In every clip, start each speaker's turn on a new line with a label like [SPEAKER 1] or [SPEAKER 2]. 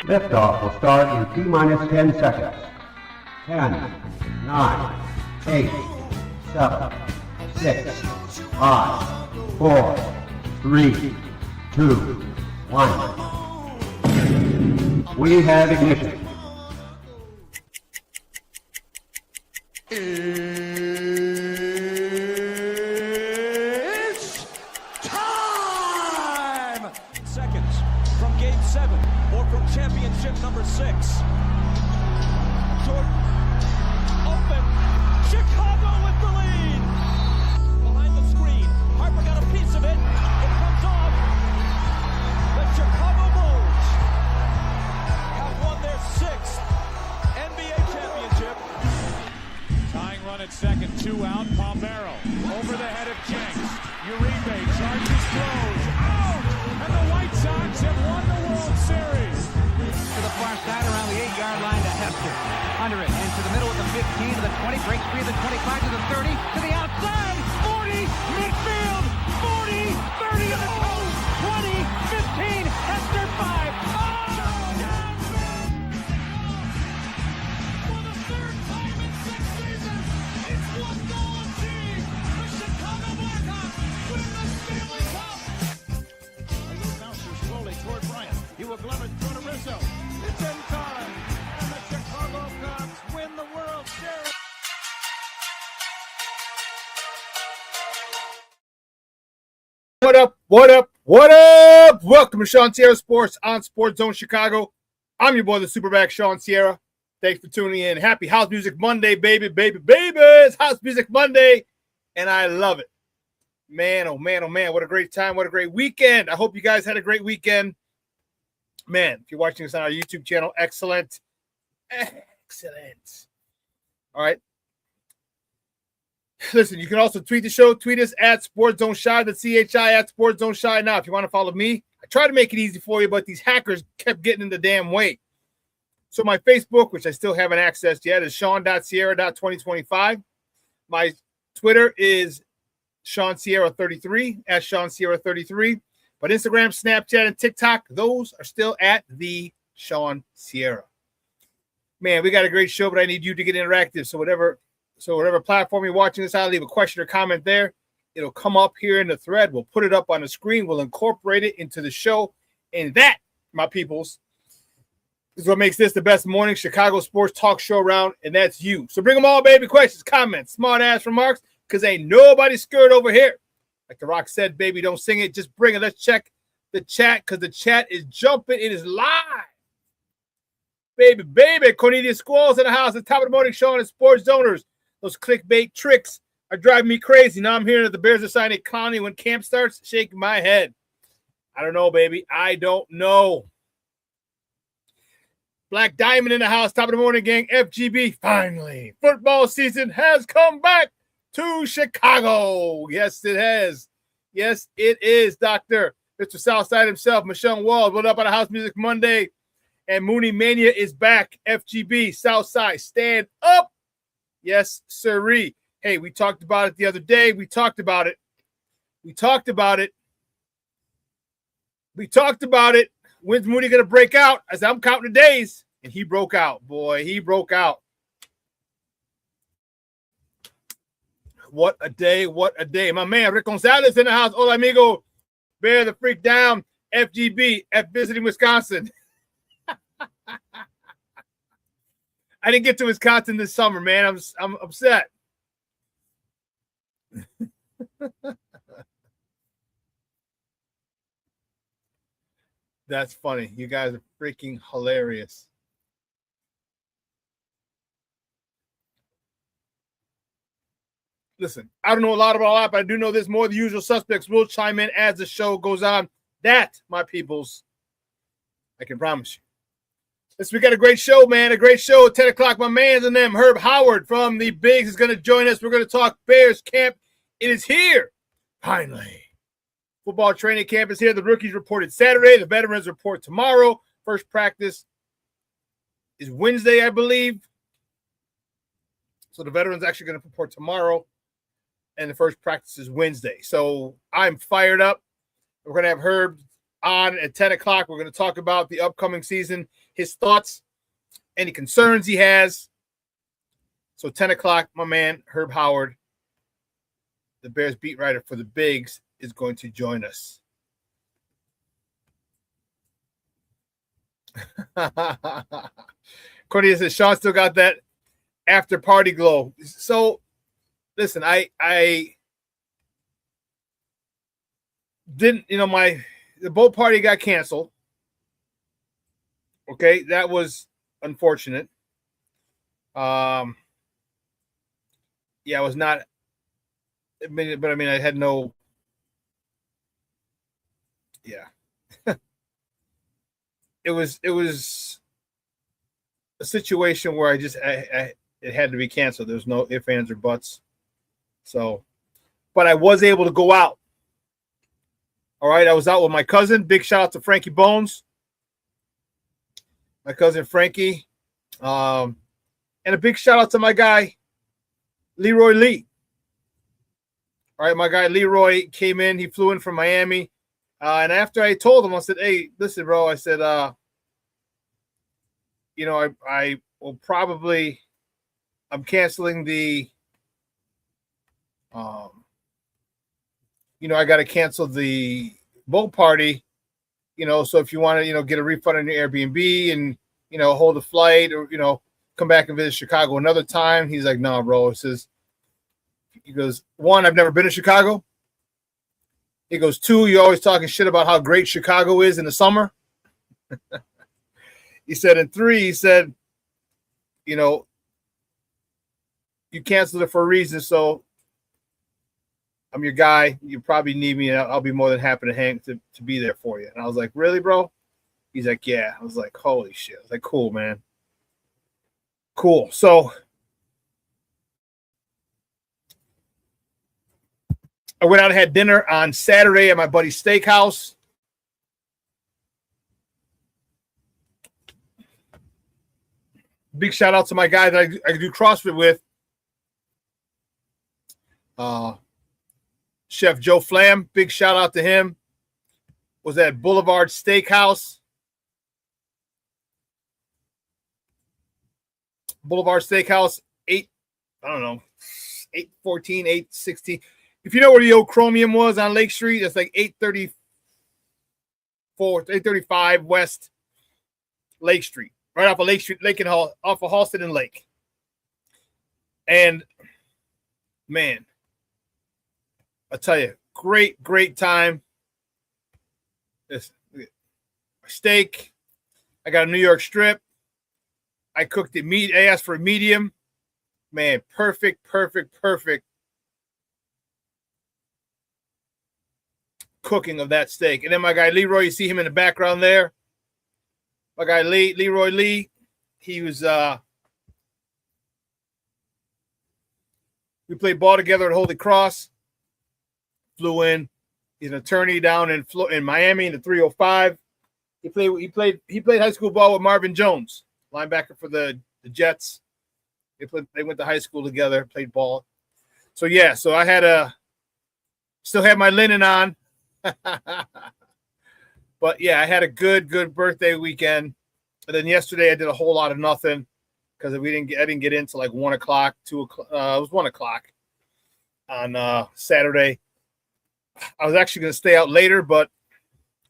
[SPEAKER 1] Liftoff will start in T-minus 10 seconds. 10, 9, 8, 7, 6, 5, 4, 3, 2, 1. We have ignition.
[SPEAKER 2] It's time! Seconds from Game 7 or from championship number 6. Jordan, open, Chicago with the lead! Behind the screen, Harper got a piece of it. It comes off. The Chicago Bulls have won their 6th NBA championship. Tying run at second, 2 out, Pompero over the head of Jenks. Uribe charges, throws, out! And the White Sox have won the World Series.
[SPEAKER 3] To the far side around the 8-yard line to Hester. Under it, and to the middle of the 15, to the 20, breaks free of the 25, to the 30, to the outside, 40, midfield, 40, 30 of the coast, 20, 15, Hester 5.
[SPEAKER 2] For the 3rd time in 6 seasons, it's one goal achieved. The Chicago Blackhawks win the Stanley Cup. A little bouncer slowly toward Bryant. He will glove it toward Rizzo. It's in time, and the Chicago Cubs win the World Series.
[SPEAKER 4] What up? What up? What up? Welcome to ShawnSierraSports on Sports Zone Chicago. I'm your boy, the SuperBack, Shawn Sierra. Thanks for tuning in. Happy House Music Monday, baby, baby, baby. It's House Music Monday, and I love it. Man, oh man, oh man, what a great time. What a great weekend. I hope you guys had a great weekend. Man, if you're watching us on our YouTube channel, excellent. Excellent. All right. Listen, you can also tweet the show. Tweet us at Sports Zone Shy, the CHI at Sports Zone Shy. Now, if you want to follow me, I try to make it easy for you, but these hackers kept getting in the damn way. So my Facebook, which I still haven't accessed yet, is Shawn.Sierra.2025. My Twitter is ShawnSierra33 at ShawnSierra33. But Instagram, Snapchat, and TikTok, those are still at the Shawn Sierra. Man, we got a great show, but I need you to get interactive. So whatever platform you're watching this on, leave a question or comment there. It'll come up here in the thread. We'll put it up on the screen. We'll incorporate it into the show. And that, my peoples, is what makes this the best morning Chicago sports talk show around, and that's you. So bring them all, baby. Questions, comments, smart-ass remarks, because ain't nobody scared over here. Like The Rock said, baby, don't sing it. Just bring it. Let's check the chat, because the chat is jumping. It is live. Baby, baby. Cornelius Squalls in the house. The top of the morning show on the Sports Zoners. Those clickbait tricks are driving me crazy. Now I'm hearing that the Bears are signing Clowney when camp starts. Shaking my head. I don't know, baby. I don't know. Black Diamond in the house. Top of the morning, gang. FGB. Finally, football season has come back to Chicago. Yes, it has. Yes, it is, Doctor. Mr. Southside himself, Michelle Walls. What up on the House Music Monday? And Mooney Mania is back. FGB, Southside, stand up. Yes, sirree. Hey, we talked about it the other day. We talked about it. When's Mooney going to break out? I said, I'm counting the days. And he broke out. Boy, he broke out. What a day. What a day. My man, Rick Gonzalez in the house. Hola, amigo. Bear the freak down. FGB at Visiting Wisconsin. I didn't get to Wisconsin this summer, man. I'm upset. That's funny. You guys are freaking hilarious. Listen, I don't know a lot about that, but I do know this. More of the usual suspects will chime in as the show goes on. That, my peoples, I can promise you. We got a great show, man. A great show at 10 o'clock. My man's and them, Herb Howard from the Bigs, is going to join us. We're going to talk Bears camp. It is here. Finally. Football training camp is here. The rookies reported Saturday. The veterans report tomorrow. First practice is Wednesday, I believe. So the veterans actually going to report tomorrow. And the first practice is Wednesday. So I'm fired up. We're going to have Herb on at 10 o'clock. We're going to talk about the upcoming season. his thoughts, any concerns he has. So 10 o'clock, my man, Herb Howard, the Bears beat writer for the Bigs, is going to join us. Cornelius says, Shawn still got that after party glow. So, listen, I didn't, the boat party got canceled. Okay, that was unfortunate. Yeah, I was not, but I had no, yeah. It was a situation where it had to be canceled. There's no ifs, ands, or buts. So, but I was able to go out. All right, I was out with my cousin. Big shout out to Frankie Bones, my cousin Frankie, and a big shout out to my guy Leroy Lee. All right, my guy Leroy came in. He flew in from Miami. And after I told him, I said, hey, listen, bro, I said, I will probably, I'm canceling the, I got to cancel the boat party, so if you want to, get a refund on your Airbnb and, hold a flight or, come back and visit Chicago another time. He's like, no, bro. He goes, one, I've never been to Chicago. He goes, two, you're always talking shit about how great Chicago is in the summer. He said, and three, he said, you canceled it for a reason, so I'm your guy. You probably need me, and I'll be more than happy to be there for you. And I was like, really, bro? He's like, yeah. I was like, holy shit. I was like, cool, man. Cool. So I went out and had dinner on Saturday at my buddy's steakhouse. Big shout out to my guy that I do CrossFit with, Chef Joe Flam. Big shout out to him. Was at Boulevard Steakhouse. Boulevard Steakhouse, 814, 816. If you know where the old Chromium was on Lake Street, that's like 835 West Lake Street, right off of Lake Street, Lake and Hall, off of Halsted and Lake. And man, I'll tell you, great time. This steak. I got a New York strip. I cooked it meat. I asked for a medium. Man, perfect cooking of that steak. And then my guy Leroy, you see him in the background there. My guy Leroy Lee, he was we played ball together at Holy Cross. Flew in. He's an attorney down in Miami in the 305. He played high school ball with Marvin Jones, linebacker for the Jets. They went to high school together, played ball. So yeah, so I still had my linen on. But yeah, I had a good birthday weekend. And then yesterday I did a whole lot of nothing because I didn't get into like 1 o'clock, 2 o'clock. It was 1 o'clock on Saturday. I was actually going to stay out later, but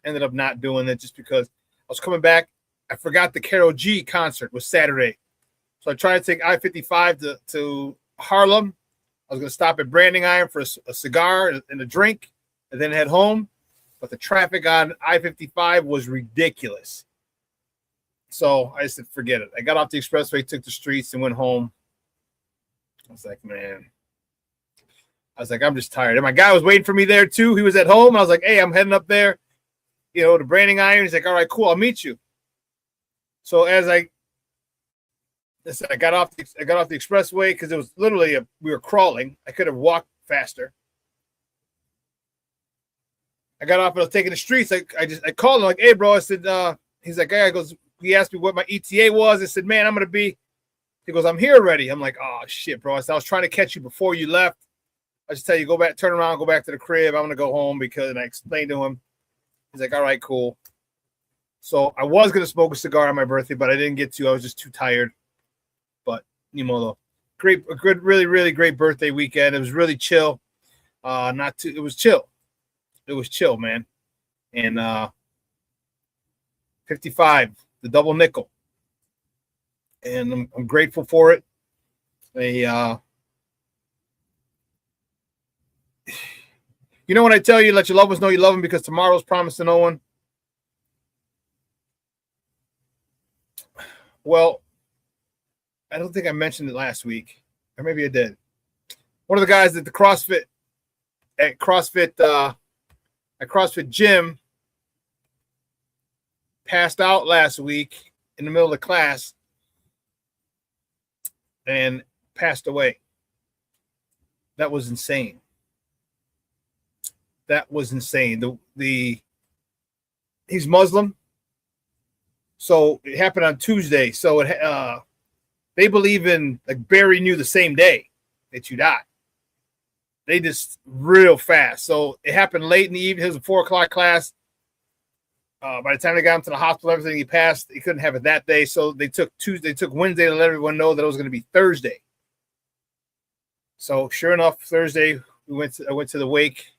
[SPEAKER 4] ended up not doing it just because I was coming back. I forgot the Karol G concert was Saturday. So I tried to take I-55 to Harlem. I was going to stop at Branding Iron for a cigar and a drink and then head home. But the traffic on I-55 was ridiculous. So I said, forget it. I got off the expressway, took the streets, and went home. I was like, man. I'm just tired. And my guy was waiting for me there, too. He was at home. And I was like, hey, I'm heading up there, to Branding Iron. He's like, all right, cool. I'll meet you. So as I got off the expressway because it was literally we were crawling. I could have walked faster. I got off and I was taking the streets. I called him like, hey, bro. I said, he's like, hey, he asked me what my ETA was. I said, man, I'm going to be. He goes, I'm here already. I'm like, oh, shit, bro. I said, I was trying to catch you before you left. I just tell you, turn around, go back to the crib. I'm going to go home and I explained to him. He's like, all right, cool. So I was going to smoke a cigar on my birthday, but I didn't get to. I was just too tired. But, a good, really, really great birthday weekend. It was really chill. It was chill. It was chill, man. And 55, the double nickel. And I'm grateful for it. When I tell you, let your loved ones know you love them because tomorrow's promised to no one. Well, I don't think I mentioned it last week, or maybe I did. One of the guys at the CrossFit gym passed out last week in the middle of the class and passed away. That was insane. He's Muslim. So it happened on Tuesday. So they believe in like burying you the same day that you die. They just real fast. So it happened late in the evening. It was a 4:00 class. By the time they got him to the hospital, everything he passed, he couldn't have it that day. So they took Wednesday to let everyone know that it was going to be Thursday. So sure enough, Thursday I went to the wake,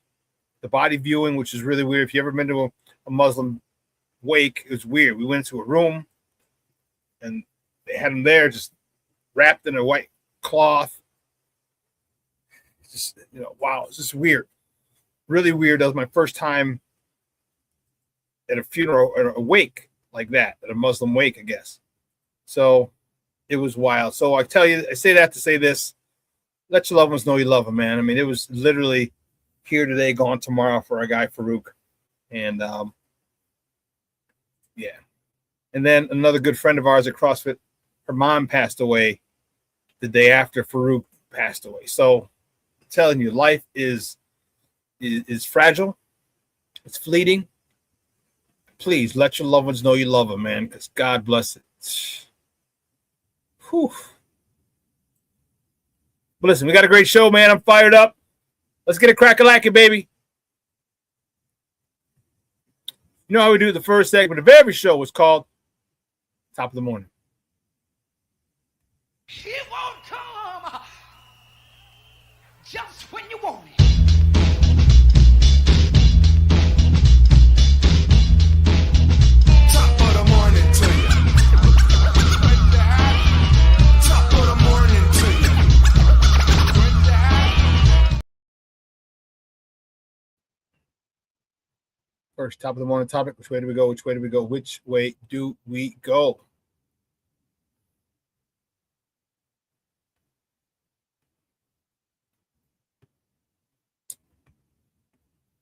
[SPEAKER 4] the body viewing, which is really weird. If you ever been to a Muslim wake, it was weird. We went to a room and they had him there just wrapped in a white cloth. Just, wow, it's just weird. Really weird. That was my first time at a funeral or a wake like that, at a Muslim wake, I guess. So it was wild. So I tell you, I say that to say this. Let your loved ones know you love them, man. I mean, it was literally here today, gone tomorrow for our guy Farouk. And yeah. And then another good friend of ours at CrossFit, her mom passed away the day after Farouk passed away. So I'm telling you, life is fragile. It's fleeting. Please let your loved ones know you love them, man, because God bless it. Whew. But listen, we got a great show, man. I'm fired up. Let's get a crack-a-lackin', baby. You know how we do the first segment of every show was called Top of the Morning.
[SPEAKER 5] It won't come just when you want it.
[SPEAKER 6] Top of the morning to you. Top of the morning to you.
[SPEAKER 4] First, top of the morning topic. Which way do we go? Which way do we go? Which way do we go?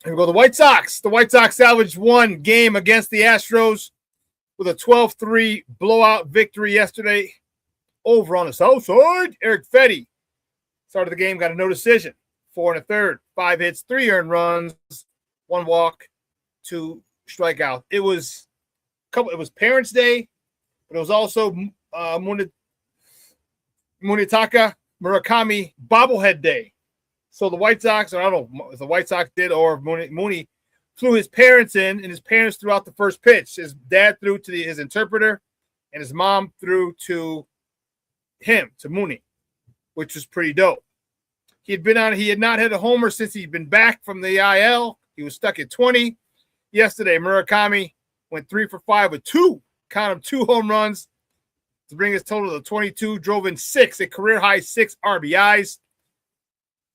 [SPEAKER 4] Here we go. The White Sox. The White Sox salvaged one game against the Astros with a 12-3 blowout victory yesterday over on the South Side. Eric Fetty started the game, got a no decision. 4 1/3, 5 hits, 3 earned runs, 1 walk, 2 strikeouts. It was Parents' Day, but it was also Munetaka Murakami bobblehead day. So the White Sox, or I don't know if the White Sox did or if Mooney flew his parents in, and his parents threw out the first pitch. His dad threw to his interpreter, and his mom threw to him, to Mooney, which was pretty dope. He had not hit a homer since he'd been back from the IL. He was stuck at 20. Yesterday, Murakami went 3 for 5 with 2 home runs to bring his total to 22, drove in 6, a career-high 6 RBIs,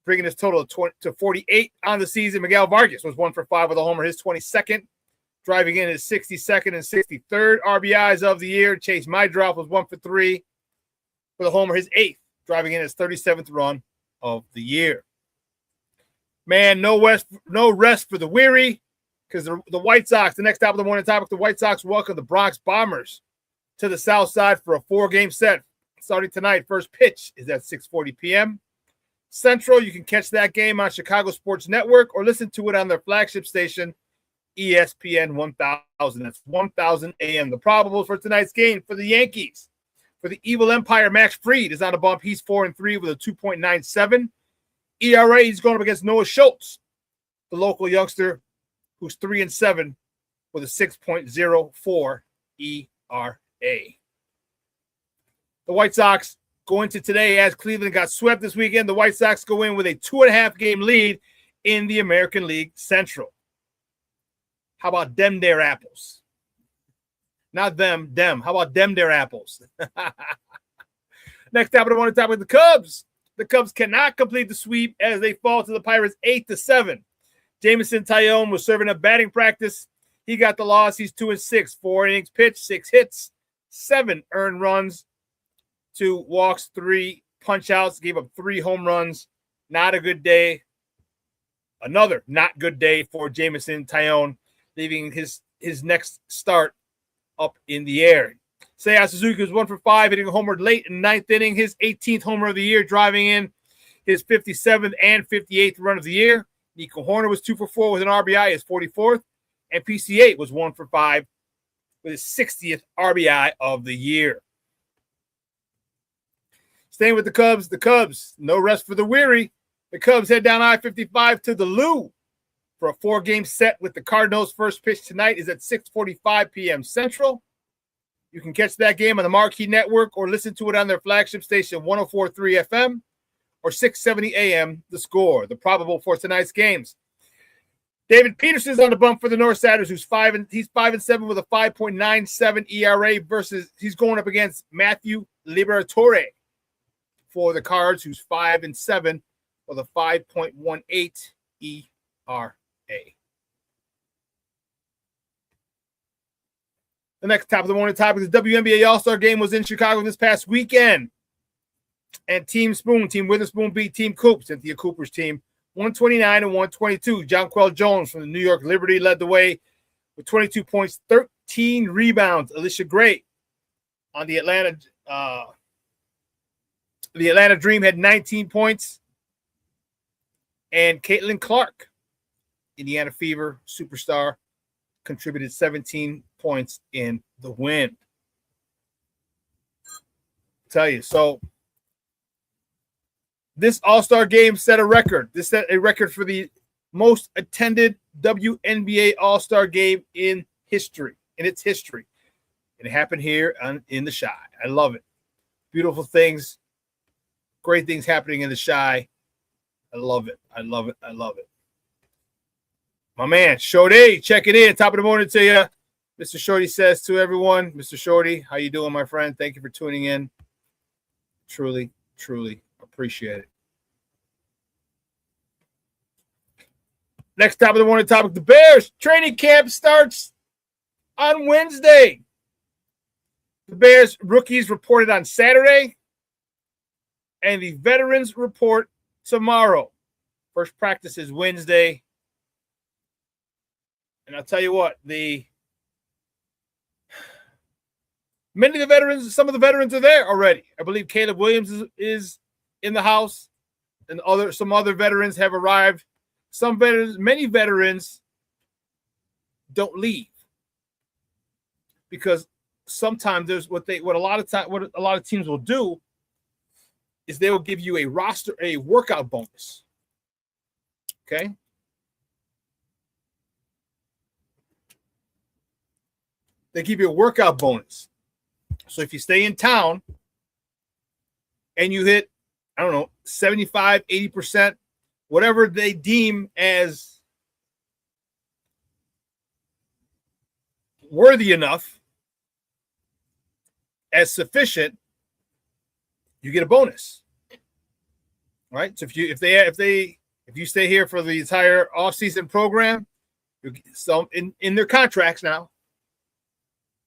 [SPEAKER 4] bringing his total to 48 on the season. Miguel Vargas was 1 for 5 with a homer, his 22nd, driving in his 62nd and 63rd RBIs of the year. Chase Mydrop was 1 for 3 with a homer, his 8th, driving in his 37th run of the year. Man, no rest for the weary, because the White Sox, the next top of the morning topic, the White Sox welcome the Bronx Bombers to the South Side for a 4-game set starting tonight. First pitch is at 6:40 p.m. Central. You can catch that game on Chicago Sports Network or listen to it on their flagship station, ESPN 1000. That's 1000 AM. The probables for tonight's game for the Yankees. For the Evil Empire, Max Fried is on a bump. He's 4-3 with a 2.97 ERA. He's going up against Noah Schultz, the local youngster, who's 3-7 with a 6.04 ERA. The White Sox go into today as Cleveland got swept this weekend. The White Sox go in with a 2.5 game lead in the American League Central. How about them there apples? Not them. How about them there apples? Next up, I want to talk about the Cubs. The Cubs cannot complete the sweep as they fall to the Pirates 8-7. Jameson Taillon was serving up batting practice. He got the loss. He's 2-6, 4 innings pitched, 6 hits, 7 earned runs, 2 walks, 3 punch outs, gave up 3 home runs. Not a good day. Another not good day for Jameson Taillon, leaving his next start up in the air. Seiya Suzuki was 1 for 5, hitting a homer late in the 9th inning, his 18th homer of the year, driving in his 57th and 58th run of the year. Nico Horner was 2 for 4 with an RBI, his 44th, and PC8 was 1 for 5 with his 60th RBI of the year. Staying with the Cubs, no rest for the weary. The Cubs head down I-55 to the Lou for a 4-game set with the Cardinals. First pitch tonight is at 6:45 p.m. Central. You can catch that game on the Marquee Network or listen to it on their flagship station, 104.3 FM or 670 AM, The Score. The probable for tonight's games. David Peterson's on the bump for the Northsiders, he's 5-7 with a 5.97 ERA versus he's going up against Matthew Liberatore for the Cards, who's 5-7 with a 5.18 ERA. The next top of the morning topic is the WNBA All-Star Game was in Chicago this past weekend. And Team Witherspoon beat Team Coop, Cynthia Cooper's team, 129-122. Jonquel Jones from the New York Liberty led the way with 22 points, 13 rebounds. Alicia Gray on the Atlanta Dream had 19 points. And Caitlin Clark, Indiana Fever superstar, contributed 17 points in the win. Tell you, so this All-Star Game set a record. This set a record for the most attended WNBA All-Star Game in its history. It happened here in the Chi. I love it. Beautiful things, great things happening in the Chi. I love it. My man, Shorty, checking in. Top of the morning to you. Mr. Shorty says to everyone, Mr. Shorty, how you doing, my friend? Thank you for tuning in. Truly, truly appreciate it. Next top of the morning topic, the Bears training camp starts on Wednesday. The Bears rookies reported on Saturday, and the veterans report tomorrow. First practice is Wednesday. And I'll tell you what, some of the veterans are there already. I believe Caleb Williams is in the house, and some other veterans have arrived. Many veterans don't leave because sometimes there's what a lot of teams will do is they will give you a workout bonus. Okay. They give you a workout bonus. So if you stay in town and you hit, 75, 80%, whatever they deem as worthy enough, as sufficient, you get a bonus. Right? So if you stay here for the entire off-season program, in their contracts now,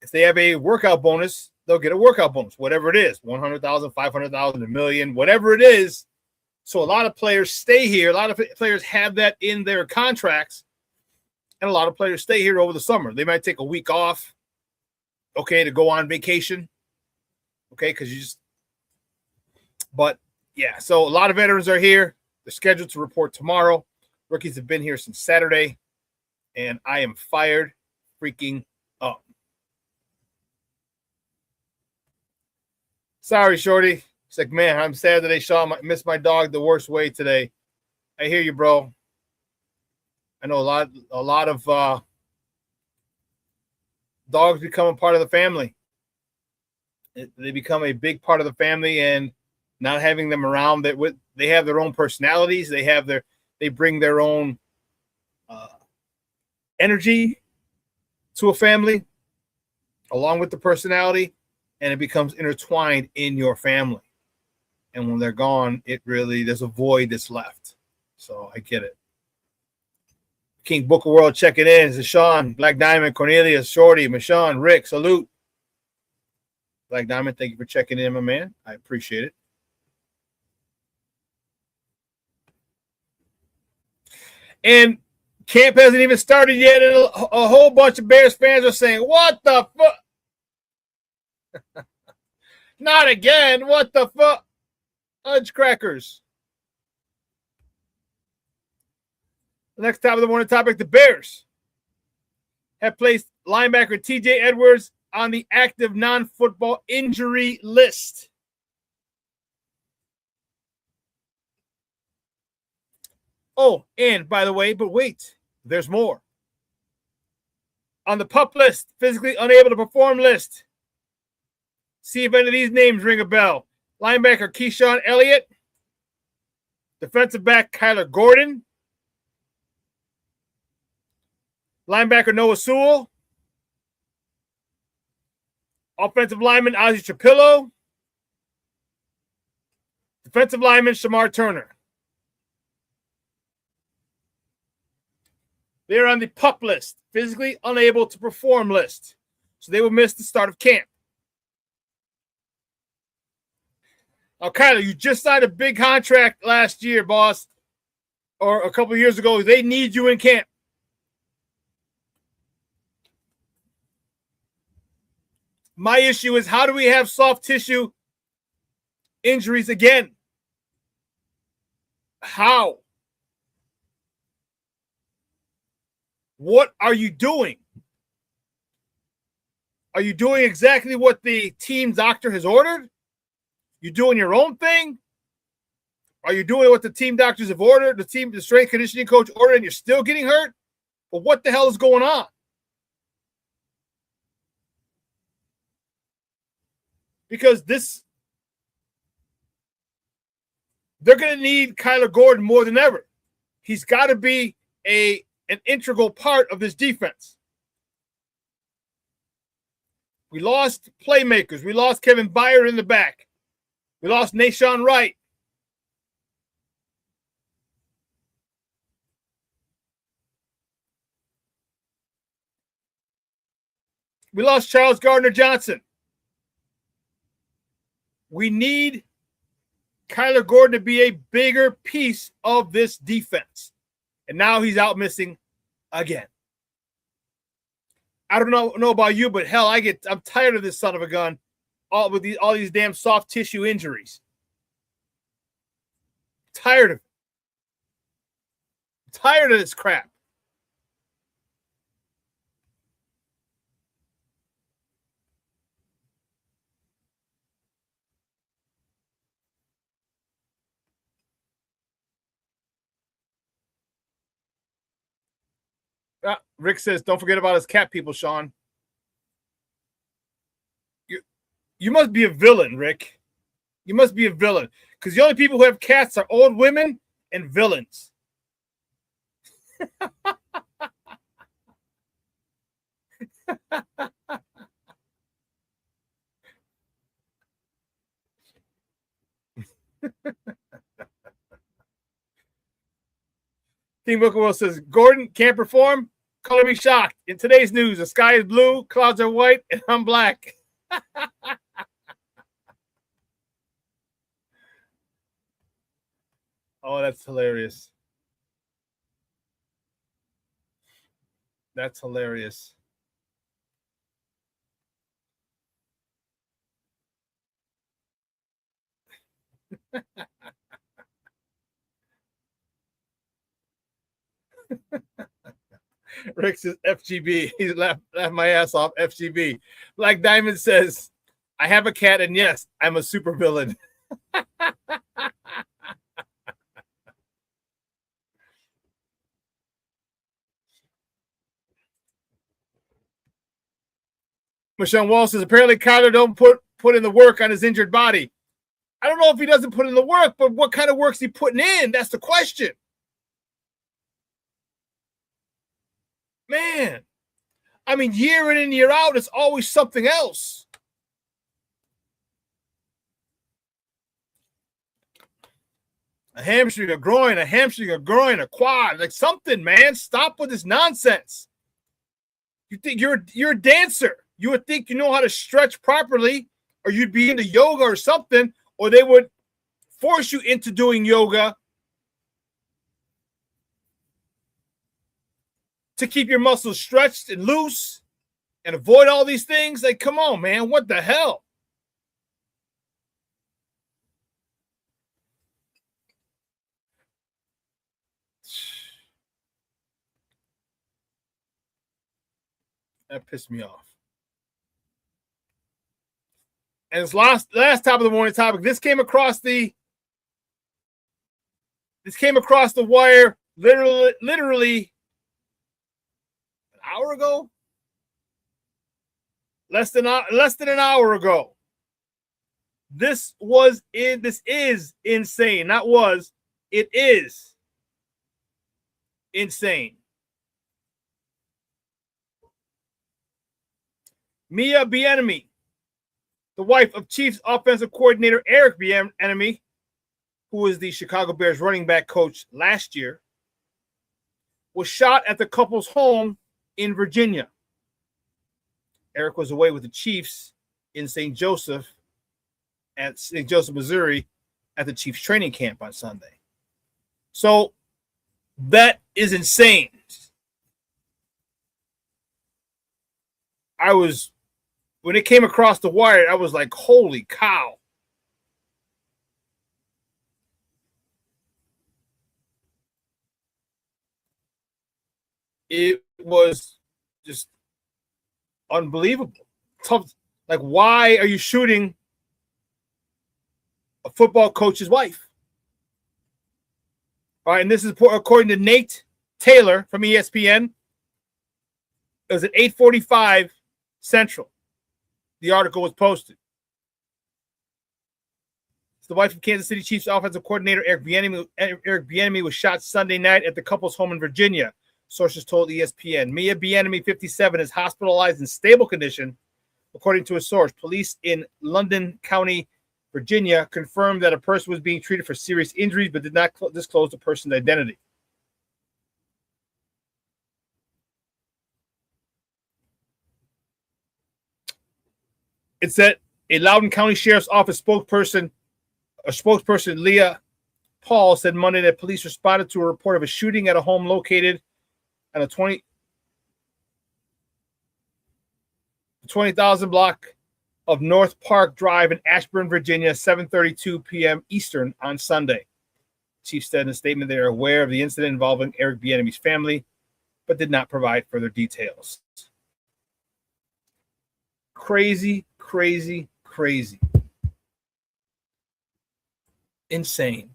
[SPEAKER 4] if they have a workout bonus, they'll get a workout bonus, whatever it is, 100,000, 500,000, a million, whatever it is. So a lot of players stay here. A lot of players have that in their contracts, and a lot of players stay here over the summer. They might take a week off, to go on vacation, but yeah. So a lot of veterans are here. They're scheduled to report tomorrow. Rookies have been here since Saturday, and I am fired freaking up. Sorry, Shorty. It's like, man, I'm sad today, Shawn. I missed my dog the worst way today. I hear you, bro. I know a lot of dogs become a part of the family. They become a big part of the family, and not having them around, they have their own personalities. They bring their own energy to a family along with the personality, and it becomes intertwined in your family. And when they're gone, there's a void that's left. So I get it. King Booker World checking in. This is Shawn, Black Diamond, Cornelius, Shorty, Michonne, Rick, salute. Black Diamond, thank you for checking in, my man. I appreciate it. And camp hasn't even started yet, and a whole bunch of Bears fans are saying, what the fuck? Not again. What the fuck? Fudge crackers. The next top of the morning topic, the Bears have placed linebacker TJ Edwards on the active non-football injury list. Oh, and by the way, but wait, there's more. On the PUP list, physically unable to perform list. See if any of these names ring a bell. Linebacker Keyshawn Elliott. Defensive back Kyler Gordon. Linebacker Noah Sewell. Offensive lineman Ozzie Trapillo. Defensive lineman Shamar Turner. They're on the PUP list, physically unable to perform list. So they will miss the start of camp. Now, Kyler, you just signed a big contract last year, boss, or a couple of years ago. They need you in camp. My issue is, how do we have soft tissue injuries again? How? What are you doing? Are you doing exactly what the team doctor has ordered? You doing your own thing? Are you doing what the team doctors have ordered, the strength conditioning coach ordered, and you're still getting hurt? But what the hell is going on? Because they're going to need Kyler Gordon more than ever. He's got to be an integral part of this defense. We lost playmakers. We lost Kevin Byard in the back. We lost Nashawn Wright. We lost Charles Gardner-Johnson. We need Kyler Gordon to be a bigger piece of this defense. And now he's out missing again. I don't know about you, but hell, I'm tired of this son of a gun. All these damn soft tissue injuries. Tired of it. Tired of this crap. Rick says, don't forget about his cat people, Shawn. You must be a villain, Rick. You must be a villain. Because the only people who have cats are old women and villains. King Booker Will says, Gordon can't perform? Color me shocked. In today's news, the sky is blue, clouds are white, and I'm black. Oh, that's hilarious. That's hilarious. Rick says FGB. He's laughed my ass off. FGB. Black Diamond says, I have a cat, and yes, I'm a super villain. Michelle Wall says apparently Kyler don't put in the work on his injured body. I don't know if he doesn't put in the work, but what kind of work's he putting in? That's the question. Man, I mean, year in and year out, it's always something else. A hamstring, a groin, a quad, like something, man. Stop with this nonsense. You think you're a dancer. You would think you know how to stretch properly, or you'd be into yoga or something, or they would force you into doing yoga to keep your muscles stretched and loose and avoid all these things. Like, come on, man. What the hell? That pissed me off. And it's last top of the morning topic. This came across the wire literally an hour ago. Less than an hour ago. This is insane. Not was, it is insane. Mia Bieniemy, the wife of Chiefs offensive coordinator Eric Bieniemy, who was the Chicago Bears running back coach last year, was shot at the couple's home in Virginia. Eric was away with the Chiefs in St. Joseph, Missouri, at the Chiefs training camp on Sunday. So that is insane. When it came across the wire, I was like, holy cow. It was just unbelievable. Tough. Like, why are you shooting a football coach's wife? All right, and this is according to Nate Taylor from ESPN. It was at 8:45 Central. The article was posted. It's the wife of Kansas City Chiefs offensive coordinator Eric Bieniemy. Eric Bieniemy was shot Sunday night at the couple's home in Virginia. Sources told ESPN. Mia Bieniemy, 57, is hospitalized in stable condition, according to a source. Police in London County, Virginia, confirmed that a person was being treated for serious injuries, but did not disclose the person's identity. It said a Loudoun County Sheriff's Office spokesperson Leah Paul said Monday that police responded to a report of a shooting at a home located at a 20,000 block of North Park Drive in Ashburn, Virginia, 7:32 p.m. Eastern on Sunday. Chief said in a statement they are aware of the incident involving Eric Bieniemy's family, but did not provide further details. Crazy. Insane.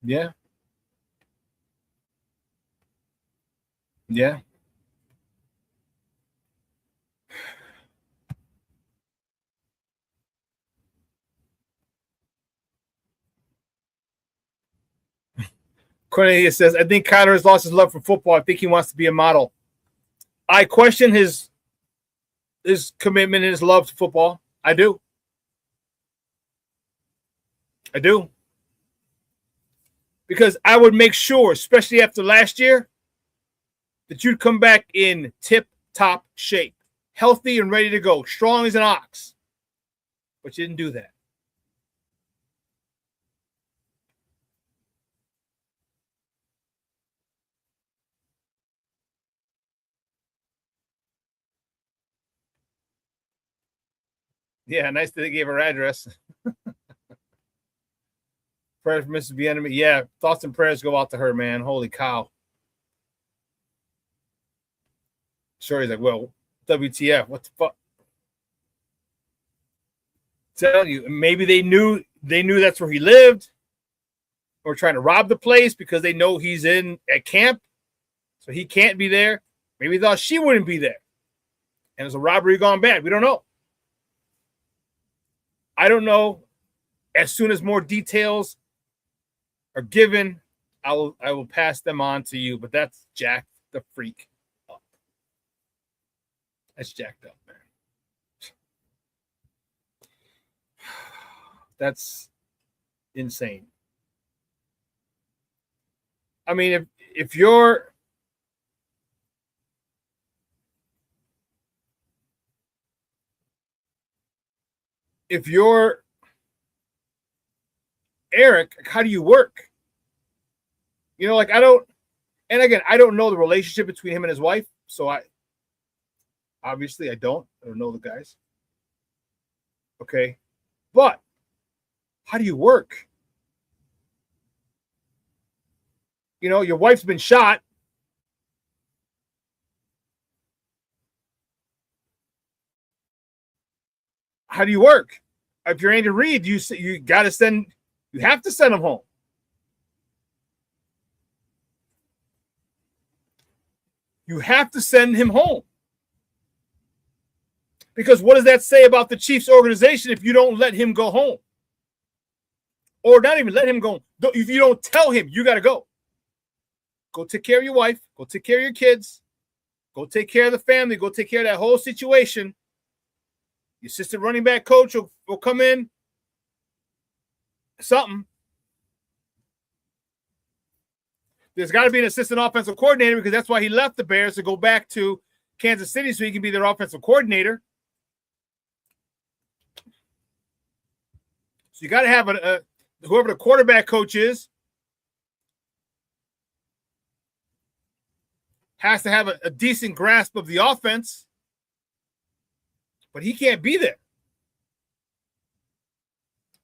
[SPEAKER 4] Yeah. Cornelia says, I think Kyler has lost his love for football. I think he wants to be a model. I question his commitment and his love to football. I do. Because I would make sure, especially after last year, that you'd come back in tip-top shape, healthy and ready to go, strong as an ox. But you didn't do that. Yeah, nice that they gave her address. Prayers for Mrs. Bieniemy. Yeah, thoughts and prayers go out to her, man. Holy cow. Sure, he's like, well, WTF, what the fuck? Tell you, maybe they knew that's where he lived. or trying to rob the place because they know he's at camp, so he can't be there. Maybe they thought she wouldn't be there, and it's a robbery gone bad. We don't know. I don't know. As soon as more details are given, I will pass them on to you. But that's jacked the freak up. That's jacked up, man. That's insane. I mean, if you're Eric, how do you work? You know, like I don't know the relationship between him and his wife, so I don't know the guys. Okay. But how do you work? You know, your wife's been shot. How do you work? If you're Andy Reid, you have to send him home. You have to send him home. Because what does that say about the Chiefs organization if you don't let him go home? Or not even let him go. If you don't tell him, you got to go. Go take care of your wife. Go take care of your kids. Go take care of the family. Go take care of that whole situation. Your assistant running back coach will come in. Something. There's got to be an assistant offensive coordinator because that's why he left the Bears to go back to Kansas City so he can be their offensive coordinator. So you got to have whoever the quarterback coach is has to have a decent grasp of the offense, but he can't be there.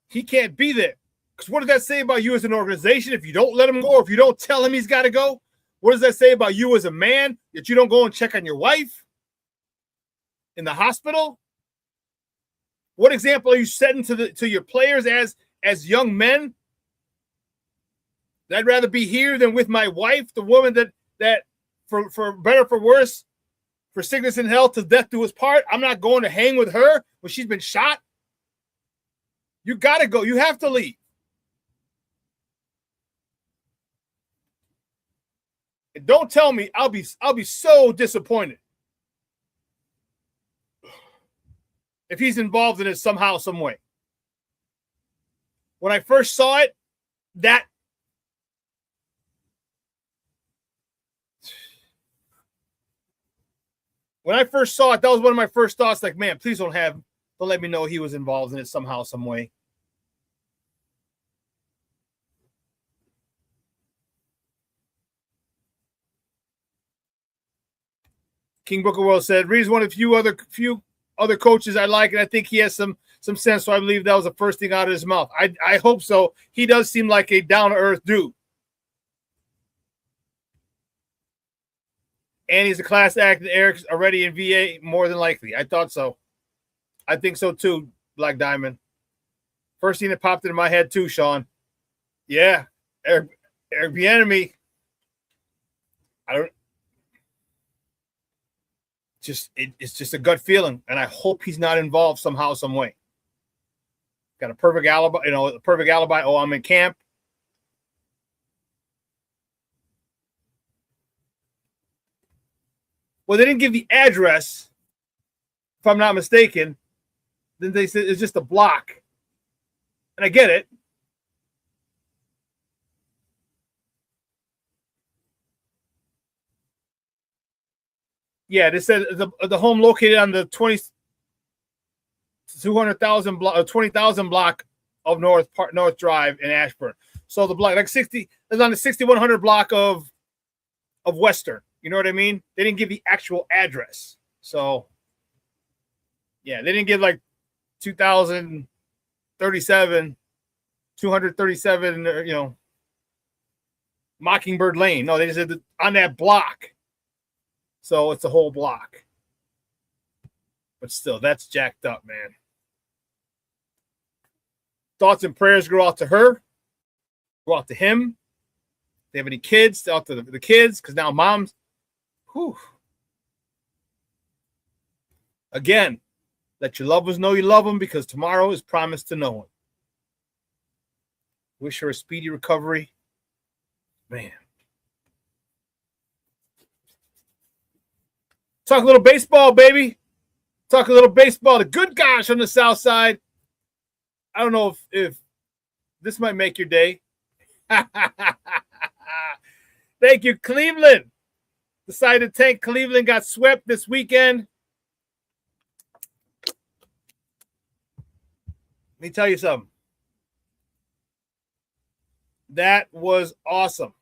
[SPEAKER 4] He can't be there. Because what does that say about you as an organization if you don't let him go or if you don't tell him he's got to go? What does that say about you as a man that you don't go and check on your wife in the hospital? What example are you setting to your players as young men? I'd rather be here than with my wife, the woman that for better for worse, for sickness and health, to death do us part. I'm not going to hang with her when she's been shot. You got to go. You have to leave. And don't tell me I'll be so disappointed if he's involved in it somehow, some way. When I first saw it, that was one of my first thoughts. Like, man, please don't let me know he was involved in it somehow, some way. King Booker World said, Reed's one of few other coaches I like, and I think he has some sense, so I believe that was the first thing out of his mouth. I hope so. He does seem like a down-to-earth dude. And he's a class act, and Eric's already in VA, more than likely. I thought so. I think so, too, Black Diamond. First thing that popped into my head, too, Shawn. Yeah, Eric Bieniemy. It's just a gut feeling, and I hope he's not involved somehow, some way. Got a perfect alibi, Oh, I'm in camp. Well, they didn't give the address, if I'm not mistaken. Then they said it's just a block, and I get it. Yeah, they said the home located on the 200,000 block, 20,000 block of North Drive in Ashburn. So the block, like 60, is on the 6100 block of Western. You know what I mean? They didn't give the actual address. So, yeah, they didn't give like 2037, 237, Mockingbird Lane. No, they just said on that block. So it's a whole block. But still, that's jacked up, man. Thoughts and prayers go out to her. Go out to him. If they have any kids, out to the kids, because now mom's. Whew. Again, let your loved ones know you love them, because tomorrow is promised to no one. Wish her a speedy recovery. Man. Talk a little baseball, baby. Talk a little baseball. The good guys on the South Side. I don't know if this might make your day. Thank you, Cleveland. Decided to tank. Cleveland got swept this weekend. Let me tell you something. That was awesome.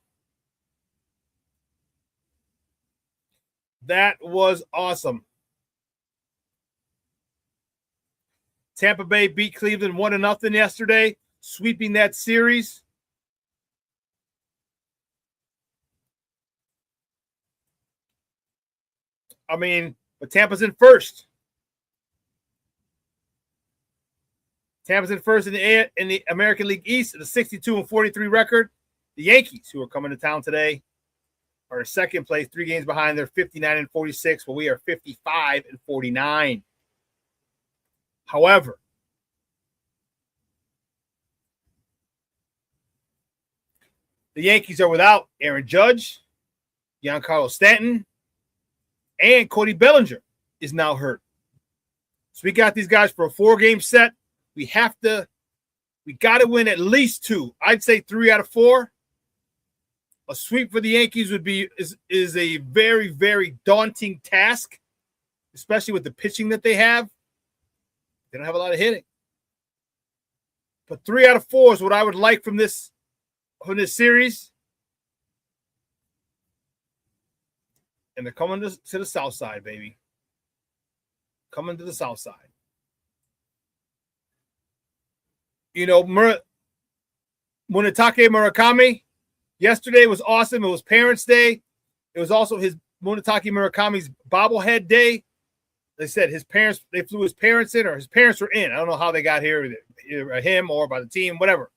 [SPEAKER 4] That was awesome. Tampa Bay beat Cleveland 1-0 yesterday, sweeping that series. I mean, but Tampa's in first. Tampa's in first in the American League East at a 62-43 record. The Yankees, who are coming to town today, are in second place, 3 games behind. They're 59-46, while we are 55-49. However, the Yankees are without Aaron Judge, Giancarlo Stanton, and Cody Bellinger is now hurt. So we got these guys for a 4-game set. We got to win at least 2. I'd say 3 out of 4. A sweep for the Yankees is a very, very daunting task, especially with the pitching that they have. They don't have a lot of hitting. But 3 out of 4 is what I would like from this series. And they're coming to the South Side, baby. Coming to the South Side. You know, Munetake Murakami, yesterday was awesome. It was Parents' Day. It was also Munetake Murakami's bobblehead day. They said they flew his parents in, or his parents were in. I don't know how they got here, either him or by the team, whatever.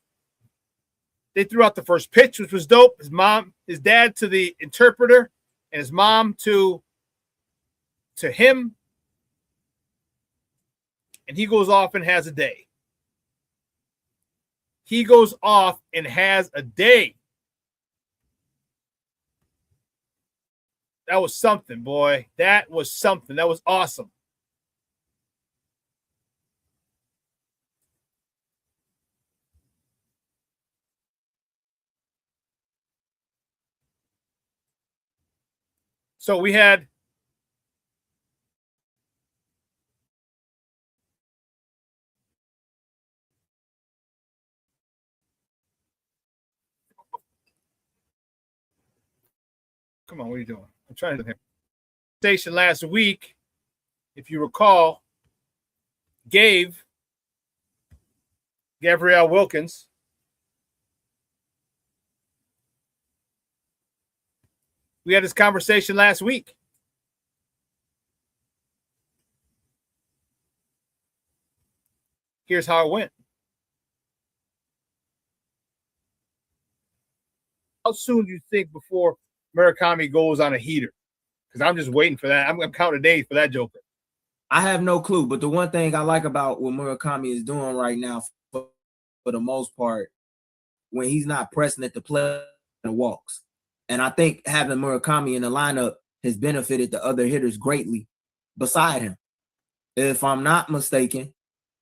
[SPEAKER 4] They threw out the first pitch, which was dope. His dad to the interpreter, and his mom to him. And he goes off and has a day. He goes off and has a day. That was something, boy. That was something. That was awesome. So we had come on, what are you doing? I'm trying to do station last week, if you recall, Gabrielle Wilkins we had this conversation last week. Here's how it went. How soon do you think before Murakami goes on a heater? Because I'm just waiting for that. I'm counting days for that joker.
[SPEAKER 7] I have no clue, but the one thing I like about what Murakami is doing right now, for the most part, when he's not pressing at the plate and walks. And I think having Murakami in the lineup has benefited the other hitters greatly beside him. If I'm not mistaken,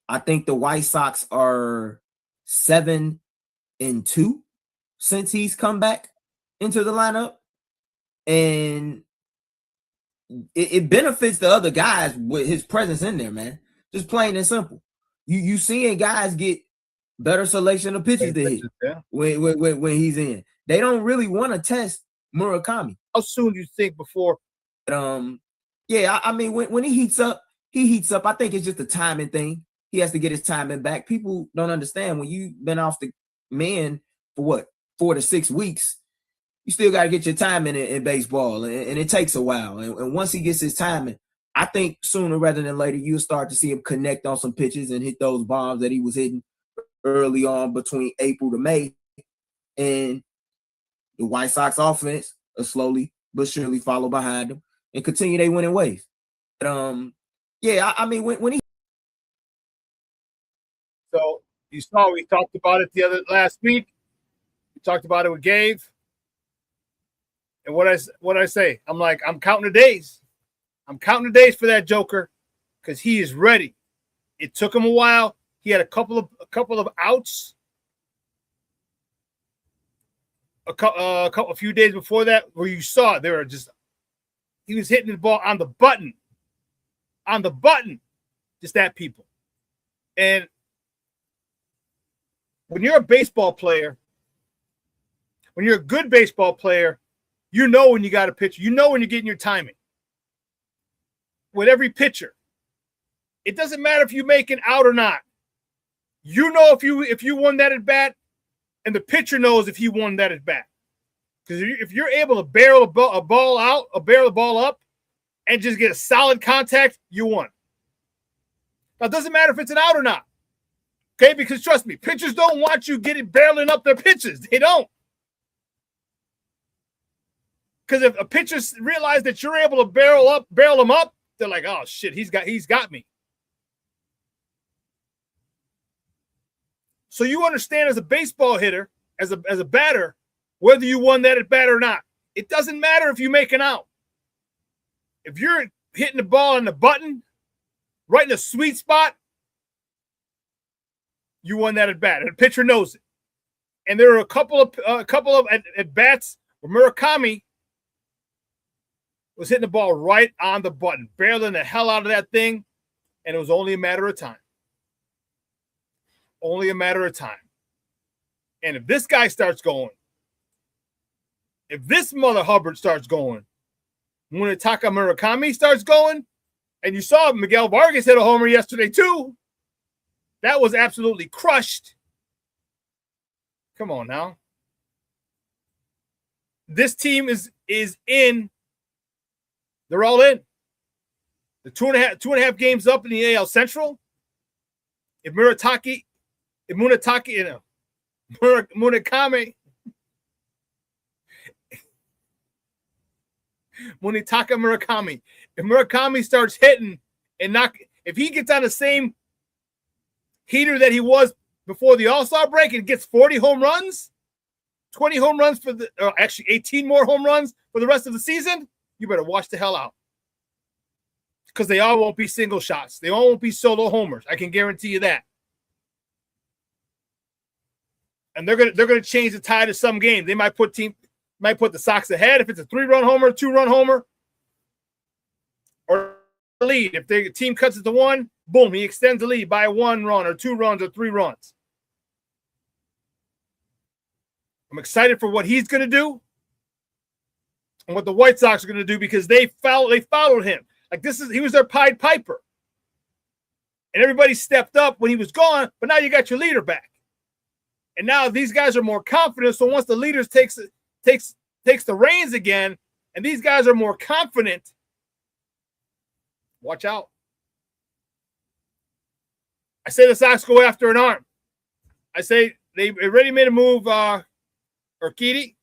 [SPEAKER 7] I think the White Sox are 7-2 since he's come back into the lineup. And it benefits the other guys with his presence in there, man. Just plain and simple. You seeing guys get better selection of pitches to hit when he's in. They don't really want to test Murakami.
[SPEAKER 4] How soon do you think before?
[SPEAKER 7] Yeah, I mean, when he heats up, he heats up. I think it's just a timing thing. He has to get his timing back. People don't understand when you've been off the man for what, 4 to 6 weeks, you still got to get your timing in baseball, and it takes a while. And once he gets his timing, I think sooner rather than later, you'll start to see him connect on some pitches and hit those bombs that he was hitting early on between April to May. And the White Sox offense will slowly but surely follow behind them and continue their winning ways. But, I mean, when he.
[SPEAKER 4] So you saw we talked about it last week. We talked about it with Gabe. And what I say? I'm like, I'm counting the days. I'm counting the days for that Joker because he is ready. It took him a while. He had a couple of outs. A few days before that, where you saw he was hitting the ball on the button, just at people. And when you're a baseball player, when you're a good baseball player, you know when you got a pitcher, you know when you're getting your timing. With every pitcher, it doesn't matter if you make it out or not. You know if you won that at bat, and the pitcher knows if he won that at bat. Because if you're able to barrel a ball up, and just get a solid contact, you won. Now, it doesn't matter if it's an out or not. Okay, because trust me, pitchers don't want you barreling up their pitches. They don't. Because if a pitcher realizes that you're able to barrel them up, they're like, oh shit, he's got me. So you understand as a baseball hitter, as a batter, whether you won that at bat or not. It doesn't matter if you make an out. If you're hitting the ball on the button, right in the sweet spot, you won that at bat, and the pitcher knows it. And there are a couple of at bats where Murakami was hitting the ball right on the button, barreling the hell out of that thing, and it was only a matter of time. Only a matter of time. And if this guy starts going, if this mother Hubbard starts going, Munetaka Murakami starts going, and you saw Miguel Vargas hit a homer yesterday too, that was absolutely crushed. Come on now. This team is in. They're all in. The two and a half games up in the AL Central. If Munetaka, Munetaka Murakami. If Murakami starts hitting and if he gets on the same heater that he was before the All-Star break and gets 40 home runs, 20 home runs actually 18 more home runs for the rest of the season, you better watch the hell out. Because they all won't be single shots. They all won't be solo homers. I can guarantee you that. And they're gonna change the tide of some game. They might put the Sox ahead if it's a 3-run homer, 2-run homer, or lead. If the team cuts it to 1, boom, he extends the lead by 1 run or 2 runs or 3 runs. I'm excited for what he's gonna do and what the White Sox are gonna do because they followed him. Like he was their Pied Piper. And everybody stepped up when he was gone, but now you got your leader back. And now these guys are more confident. So once the leader takes the reins again, and these guys are more confident, watch out. I say the Sox go after an arm. I say they already made a move. Urquidy.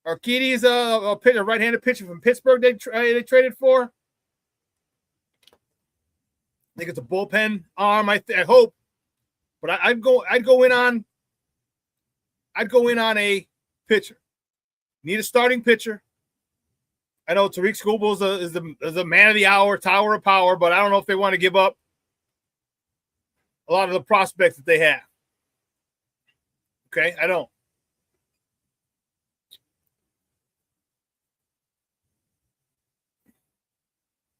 [SPEAKER 4] Urquidy is a right-handed pitcher from Pittsburgh. They traded for. I think it's a bullpen arm. I hope. But I'd go in on a pitcher. Need a starting pitcher. I know Tariq Skubal is the man of the hour, tower of power, but I don't know if they want to give up a lot of the prospects that they have. Okay, I don't.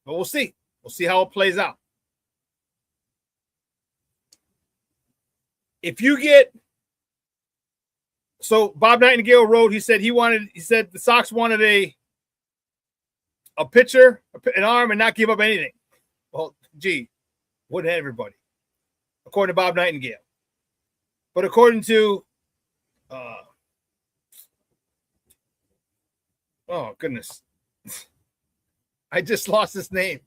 [SPEAKER 4] But we'll see. We'll see how it plays out. If you get Bob Nightingale wrote, he said the Sox wanted a pitcher, an arm, and not give up anything. Well, gee, wouldn't everybody? According to Bob Nightingale. But according to oh goodness. I just lost his name.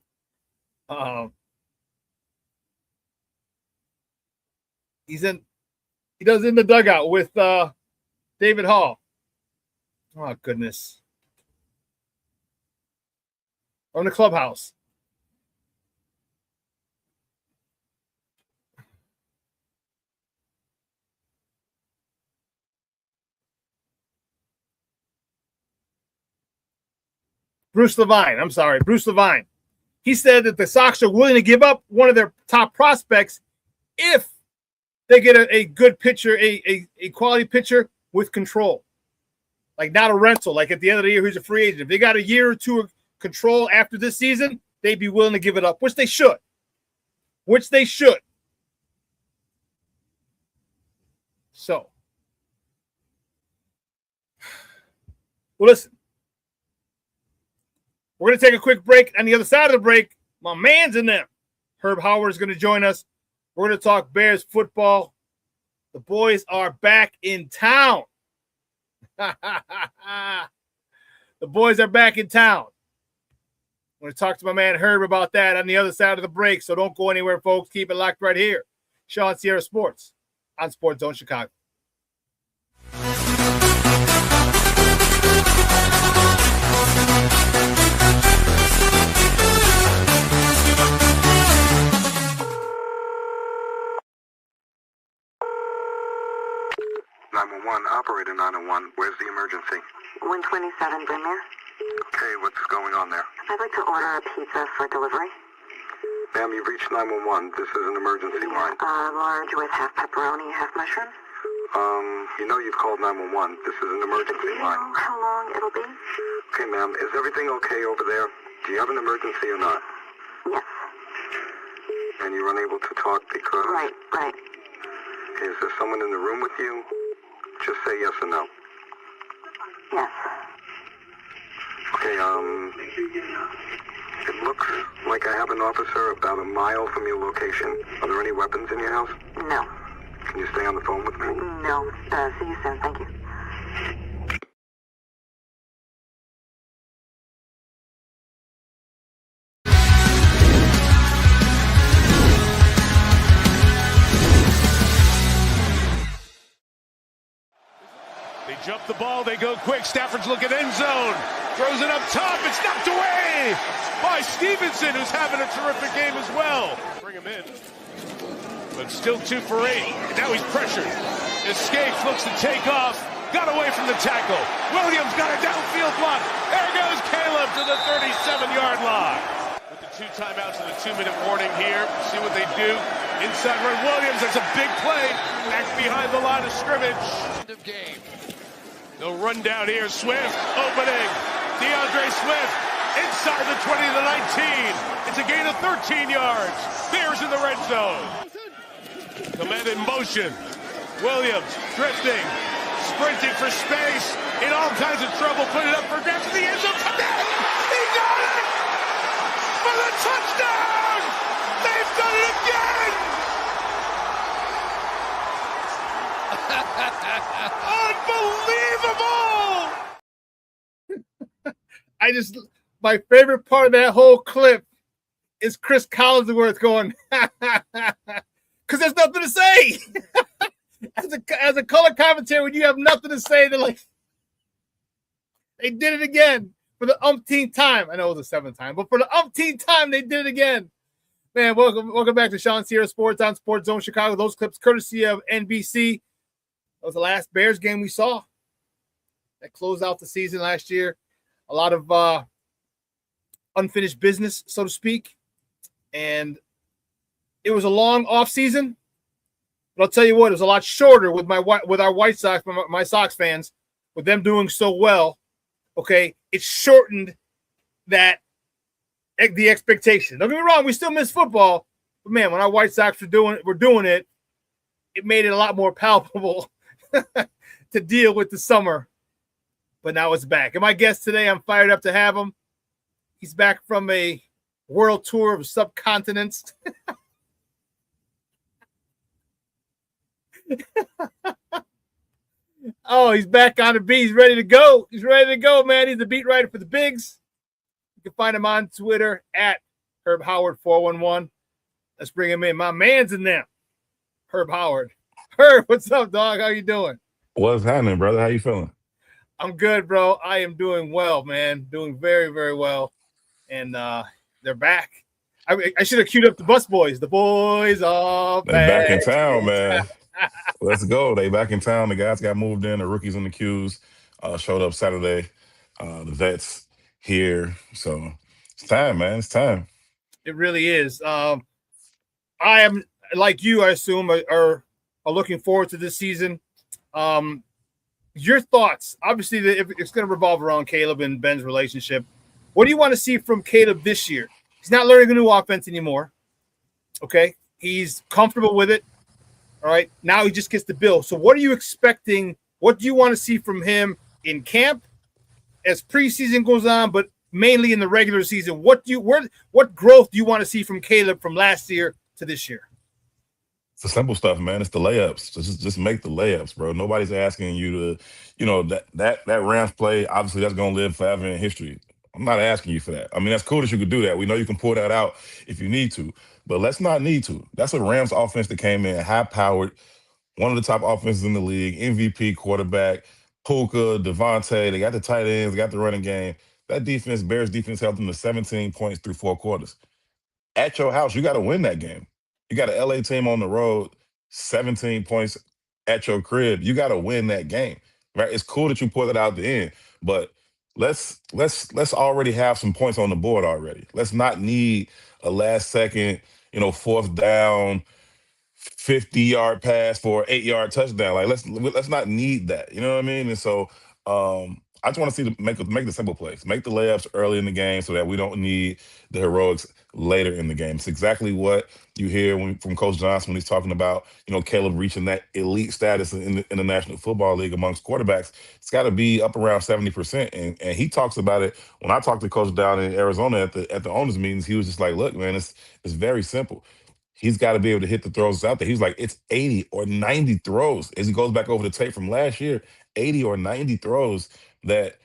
[SPEAKER 4] He does in the dugout with David Hall. Oh, goodness. On the clubhouse. Bruce Levine. I'm sorry. Bruce Levine. He said that the Sox are willing to give up one of their top prospects if they get a good pitcher, a quality pitcher with control. Like not a rental. Like at the end of the year, he's a free agent. If they got a year or two of control after this season, they'd be willing to give it up, which they should. So, well, listen. We're going to take a quick break. On the other side of the break, my man's in there. Herb Howard is going to join us. We're going to talk Bears football. The boys are back in town. The boys are back in town. I'm going to talk to my man Herb about that on the other side of the break, so don't go anywhere, folks. Keep it locked right here. Shawn Sierra Sports on Sports Zone Chicago.
[SPEAKER 8] 911, operator 901. Where's the emergency?
[SPEAKER 9] 127 Brynmere.
[SPEAKER 8] Okay, what's going on there?
[SPEAKER 9] I'd like to order a pizza for delivery.
[SPEAKER 8] Ma'am, you've reached 911. This is an emergency line.
[SPEAKER 9] Large with half pepperoni, half mushroom.
[SPEAKER 8] You know you've called 911. This is an emergency
[SPEAKER 9] Do you
[SPEAKER 8] line.
[SPEAKER 9] know how long it'll be?
[SPEAKER 8] Okay, ma'am, is everything okay over there? Do you have an emergency or not?
[SPEAKER 9] Yes.
[SPEAKER 8] And you're unable to talk because...
[SPEAKER 9] Right.
[SPEAKER 8] Is there someone in the room with you? Just say yes or no.
[SPEAKER 9] Yes.
[SPEAKER 8] Okay, it looks like I have an officer about a mile from your location. Are there any weapons in your house?
[SPEAKER 9] No.
[SPEAKER 8] Can you stay on the phone with me?
[SPEAKER 9] No. See you soon. Thank you.
[SPEAKER 2] They jump the ball, they go quick. Stafford's looking end zone. Throws it up top. It's knocked away by Stevenson, who's having a terrific game as well. Bring him in. But still 2 for 8. And now he's pressured. Escapes, looks to take off. Got away from the tackle. Williams got a downfield block. There goes Caleb to the 37-yard line. With the 2 timeouts and the 2-minute warning here. See what they do. Inside run Williams. That's a big play. Back behind the line of scrimmage. End of game. They'll run down here. Swift opening. DeAndre Swift inside the 20 to the 19. It's a gain of 13 yards. Bears in the red zone. Command in motion. Williams drifting, sprinting for space, in all kinds of trouble. Put it up for grabs to the end zone. He got it for the touchdown. They've done it again. Unbelievable!
[SPEAKER 4] My favorite part of that whole clip is Chris Collinsworth going, because there's nothing to say. As a color commentator, when you have nothing to say, they're like, they did it again for the umpteenth time. I know it was the 7th time, but for the umpteenth time, they did it again. Man, welcome back to Shawn Sierra Sports on Sports Zone Chicago. Those clips courtesy of NBC. That was the last Bears game we saw. That closed out the season last year. A lot of unfinished business, so to speak. And it was a long off season. But I'll tell you what, it was a lot shorter with our White Sox, my Sox fans, with them doing so well. Okay, it shortened the expectation. Don't get me wrong, we still miss football, but man, when our White Sox were doing it, it made it a lot more palpable to deal with the summer. But now it's back. And my guest today, I'm fired up to have him. He's back from a world tour of subcontinents. Oh, he's back on the beat. He's ready to go. He's ready to go, man. He's the beat writer for the Bigs. You can find him on Twitter at Herb Howard 411. Let's bring him in. My man's in there. Herb Howard. Herb, what's up, dog? How you doing?
[SPEAKER 10] What's happening, brother? How you feeling?
[SPEAKER 4] I'm good, bro. I am doing well, man. Doing very, very well. And they're back. I should have queued up the bus boys. The boys are
[SPEAKER 10] They back in
[SPEAKER 4] back.
[SPEAKER 10] town, man. Let's go. They back in town. The guys got moved in. The rookies in the queues showed up Saturday. The vets here. So it's time, man. It's time.
[SPEAKER 4] It really is. I am like you, I assume, are looking forward to this season. Your thoughts? Obviously, it's going to revolve around Caleb and Ben's relationship. What do you want to see from Caleb this year? He's not learning a new offense anymore. Okay, he's comfortable with it. All right, now he just gets the bill. So, what are you expecting? What do you want to see from him in camp as preseason goes on, but mainly in the regular season? What growth do you want to see from Caleb from last year to this year?
[SPEAKER 10] It's the simple stuff, man. It's the layups. Just make the layups, bro. Nobody's asking you to, that Rams play. Obviously, that's gonna live forever in history. I'm not asking you for that. I mean, that's cool that you could do that. We know you can pull that out if you need to, but let's not need to. That's a Rams offense that came in high-powered, one of the top offenses in the league, MVP quarterback, Puka, Devontae. They got the tight ends, they got the running game. That defense, Bears defense, held them to 17 points through 4 quarters. At your house, you got to win that game. You got an LA team on the road, 17 points at your crib. You got to win that game, right? It's cool that you put it out the end, but let's already have some points on the board already. Let's not need a last second, fourth down, 50-yard pass for an 8-yard touchdown. Like let's not need that. You know what I mean? And so I just want to see make the simple plays, make the layups early in the game so that we don't need the heroics later in the game. It's exactly what you hear from Coach Johnson when he's talking about Caleb reaching that elite status in the National Football League amongst quarterbacks. It's got to be up around 70%, and he talks about it. When I talked to Coach down in Arizona at the owners meetings, he was just like, "Look, man, it's very simple." He's got to be able to hit the throws out there. He's like, it's 80 or 90 throws as he goes back over the tape from last year, 80 or 90 throws that,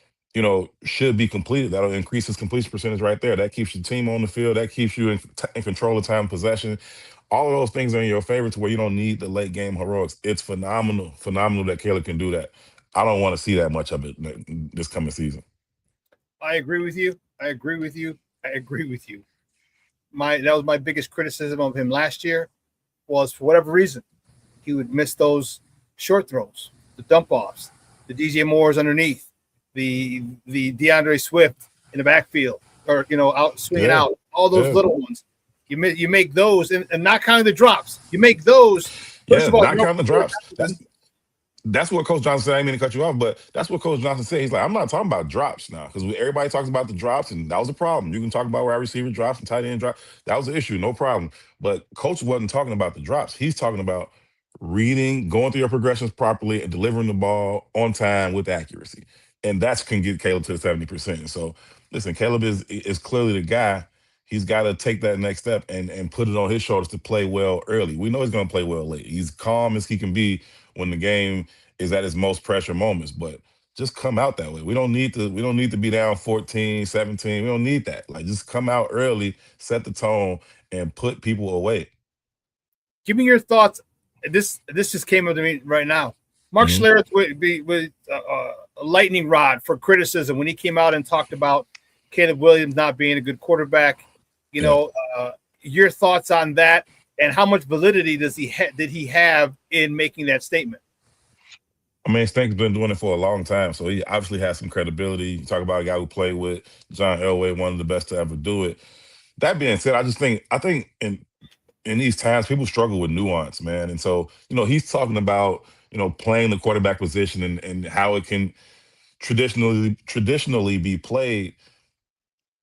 [SPEAKER 10] should be completed. That'll increase his completion percentage right there. That keeps your team on the field. That keeps you in control of time possession. All of those things are in your favor to where you don't need the late game heroics. It's phenomenal that Caleb can do that. I don't want to see that much of it this coming season.
[SPEAKER 4] I agree with you. That was my biggest criticism of him last year was, for whatever reason, he would miss those short throws, the dump offs, the DJ Moores underneath, the DeAndre Swift in the backfield, or out swinging out, all those little ones. You make those, and not counting the drops. You make those. First of all,
[SPEAKER 10] not counting the drops. That's what Coach Johnson said. I didn't mean to cut you off, but that's what Coach Johnson said. He's like, I'm not talking about drops now, because everybody talks about the drops, and that was a problem. You can talk about wide receiver drops and tight end drops. That was an issue, no problem. But Coach wasn't talking about the drops. He's talking about reading, going through your progressions properly, and delivering the ball on time with accuracy. And that can get Caleb to the 70%. So, listen, Caleb is clearly the guy. He's got to take that next step and put it on his shoulders to play well early. We know he's going to play well late. He's calm as he can be when the game is at its most pressure moments, but just come out that way. We don't need to be down 14, 17. We don't need that. Like, just come out early, set the tone, and put people away.
[SPEAKER 4] Give me your thoughts. This just came up to me right now. Mark Schlereth would be with a lightning rod for criticism when he came out and talked about Caleb Williams not being a good quarterback. Your thoughts on that, and how much validity did he have in making that statement?
[SPEAKER 10] I mean, Stank's been doing it for a long time, so he obviously has some credibility. You talk about a guy who played with John Elway, one of the best to ever do it. That being said, I think in these times people struggle with nuance, man. And so, he's talking about, playing the quarterback position and how it can traditionally be played.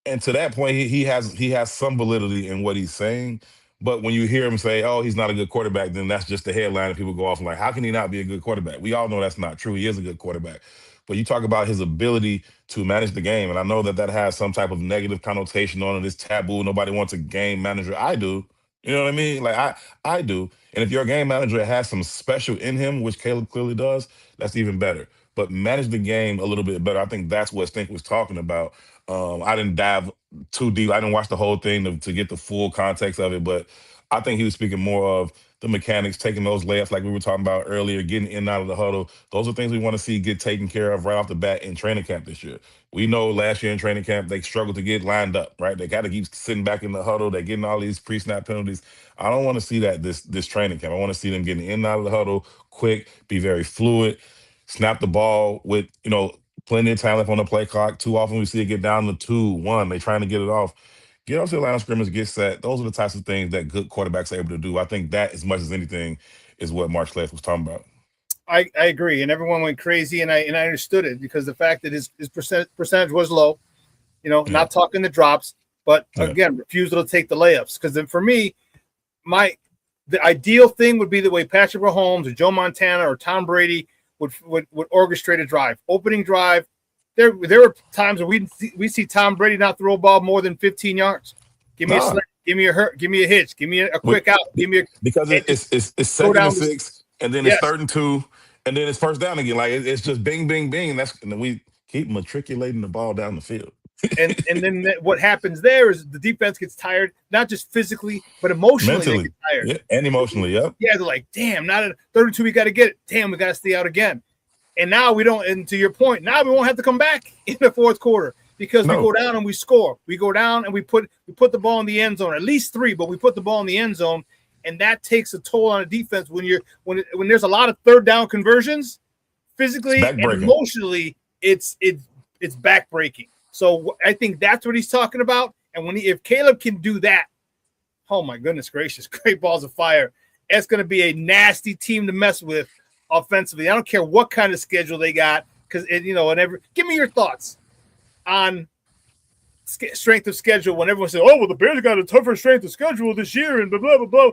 [SPEAKER 10] And to that point, he has some validity in what he's saying. But when you hear him say, "Oh, he's not a good quarterback," then that's just the headline, and people go off and like, "How can he not be a good quarterback?" We all know that's not true. He is a good quarterback. But you talk about his ability to manage the game, and I know that has some type of negative connotation on it. It's taboo. Nobody wants a game manager. I do. You know what I mean? Like I do. And if your game manager has some special in him, which Caleb clearly does, that's even better. But manage the game a little bit better. I think that's what Stink was talking about. I didn't dive too deep. I didn't watch the whole thing to get the full context of it, but I think he was speaking more of the mechanics, taking those layups like we were talking about earlier, getting in and out of the huddle. Those are things we want to see get taken care of right off the bat in training camp this year. We know last year in training camp, they struggled to get lined up, right? They got to keep sitting back in the huddle. They're getting all these pre-snap penalties. I don't want to see that this training camp. I want to see them getting in and out of the huddle quick, be very fluid, snap the ball with, plenty of time left on the play clock. Too often we see it get down to 2-1. They're trying to get it off. Get off to the line of scrimmage, get set. Those are the types of things that good quarterbacks are able to do. I think that, as much as anything, is what Mark Schleff was talking about.
[SPEAKER 4] I agree, and everyone went crazy, and I understood it because the fact that his percentage was low, not talking the drops, but again, refusal to take the layups. Because then for me, the ideal thing would be the way Patrick Mahomes or Joe Montana or Tom Brady would orchestrate a drive, opening drive. There were times where we see Tom Brady not throw a ball more than 15 yards. Give me a slant, give me a hurt, give me a hitch, give me a quick out, give me
[SPEAKER 10] because it's second and 6, and then it's 3rd and 2, and then it's first down again. Like it's just bing, bing, bing. And then we keep matriculating the ball down the field.
[SPEAKER 4] and then what happens there is the defense gets tired, not just physically, but emotionally. They get tired.
[SPEAKER 10] And emotionally, yep.
[SPEAKER 4] Yeah, they're like, damn, not at 32, we got to get it. Damn, we got to stay out again. And now we don't, and to your point, now we won't have to come back in the fourth quarter because we go down and we score. We go down and we put the ball in the end zone, at least 3, but we put the ball in the end zone, and that takes a toll on a defense when there's a lot of third down conversions, physically and emotionally, it's backbreaking. So I think that's what he's talking about. And if Caleb can do that, oh my goodness gracious, great balls of fire. It's going to be a nasty team to mess with offensively. I don't care what kind of schedule they got, because give me your thoughts on strength of schedule when everyone says, "Oh, well, the Bears got a tougher strength of schedule this year," and blah blah blah blah.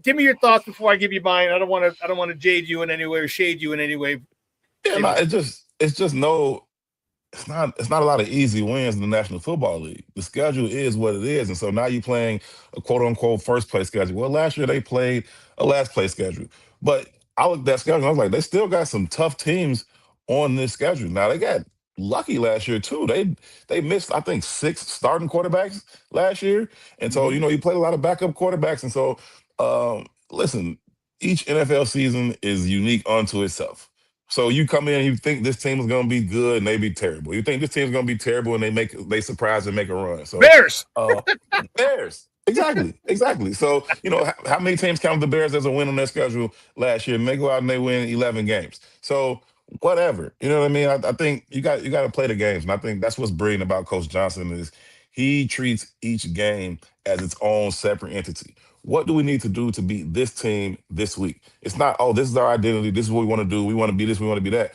[SPEAKER 4] Give me your thoughts before I give you mine. I don't want to jade you in any way or shade you in any way.
[SPEAKER 10] Yeah, it's not a lot of easy wins in the National Football League. The schedule is what it is, and so now you're playing a quote unquote first place schedule. Well, last year they played a last place schedule, but I looked at that schedule and I was like, they still got some tough teams on this schedule. Now they got lucky last year too. They missed, I think, 6 starting quarterbacks last year, and so you played a lot of backup quarterbacks, and so listen, each NFL season is unique unto itself. So you come in and you think this team is going to be good and they be terrible. You think this team is going to be terrible and they surprise and make a run. So
[SPEAKER 4] Bears.
[SPEAKER 10] Bears. Exactly. So, how many teams counted the Bears as a win on their schedule last year? And they go out and they win 11 games. So whatever. You know what I mean? I think you got to play the games. And I think that's what's brilliant about Coach Johnson is he treats each game as its own separate entity. What do we need to do to beat this team this week? It's not, oh, this is our identity. This is what we want to do. We want to be this. We want to be that.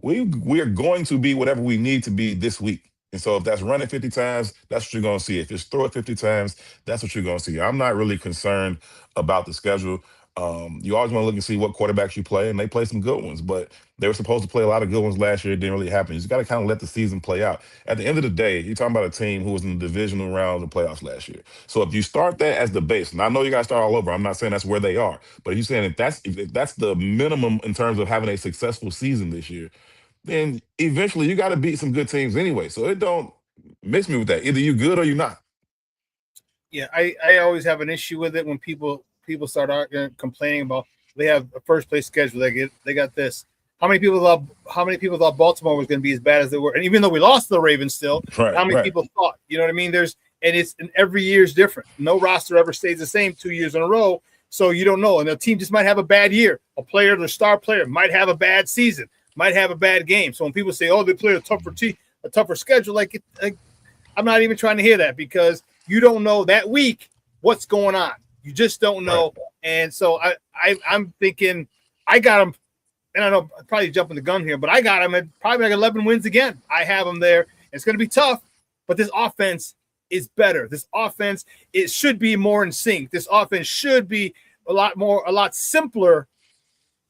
[SPEAKER 10] We are going to be whatever we need to be this week. And so if that's running 50 times, that's what you're going to see. If it's throw it 50 times, that's what you're going to see. I'm not really concerned about the schedule. You always want to look and see what quarterbacks you play, and they play some good ones. But they were supposed to play a lot of good ones last year. It didn't really happen. You just got to kind of let the season play out. At the end of the day, you're talking about a team who was in the divisional round of the playoffs last year. So if you start that as the base, and I know you got to start all over. I'm not saying that's where they are. But if you're saying if that's the minimum in terms of having a successful season this year, then eventually you got to beat some good teams anyway. So it don't miss me with that. Either you good or you not.
[SPEAKER 4] Yeah, I always have an issue with it when people start complaining about they have a first place schedule. They got this. How many people thought Baltimore was going to be as bad as they were? And even though we lost to the Ravens still, how many people thought? You know what I mean? And every year is different. No roster ever stays the same 2 years in a row. So you don't know. And the team just might have a bad year. Their star player might have a bad season, might have a bad game. So when people say, "Oh, they play a tougher schedule," I'm not even trying to hear that because you don't know that week what's going on. You just don't know. Right. And so I'm thinking I got them, and I know I'm probably jumping the gun here, but I got them at probably like 11 wins again. I have them there. It's going to be tough, but this offense is better. This offense, it should be more in sync. This offense should be a lot simpler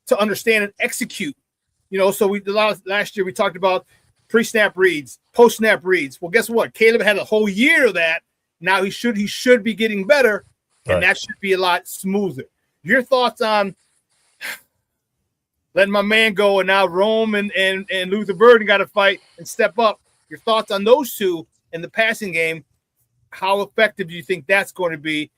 [SPEAKER 4] to understand and execute. So last year we talked about pre-snap reads, post-snap reads. Well, guess what? Caleb had a whole year of that. Now he should be getting better, and that should be a lot smoother. Your thoughts on letting my man go, and now Rome and Luther Burden got to fight and step up. Your thoughts on those two in the passing game, how effective do you think that's going to be?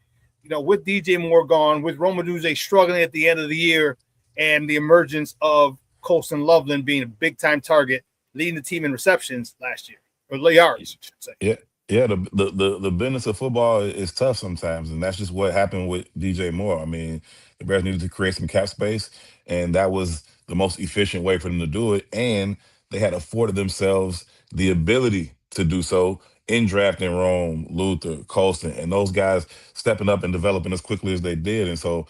[SPEAKER 4] With DJ Moore gone, with Romaduzzi struggling at the end of the year, and the emergence of Colston Loveland being a big-time target, leading the team in receptions last year, or yards, I should say.
[SPEAKER 10] Yeah. The business of football is tough sometimes, and that's just what happened with DJ Moore. I mean, the Bears needed to create some cap space, and that was the most efficient way for them to do it. And they had afforded themselves the ability to do so in drafting Rome, Luther, Colston, and those guys stepping up and developing as quickly as they did. And so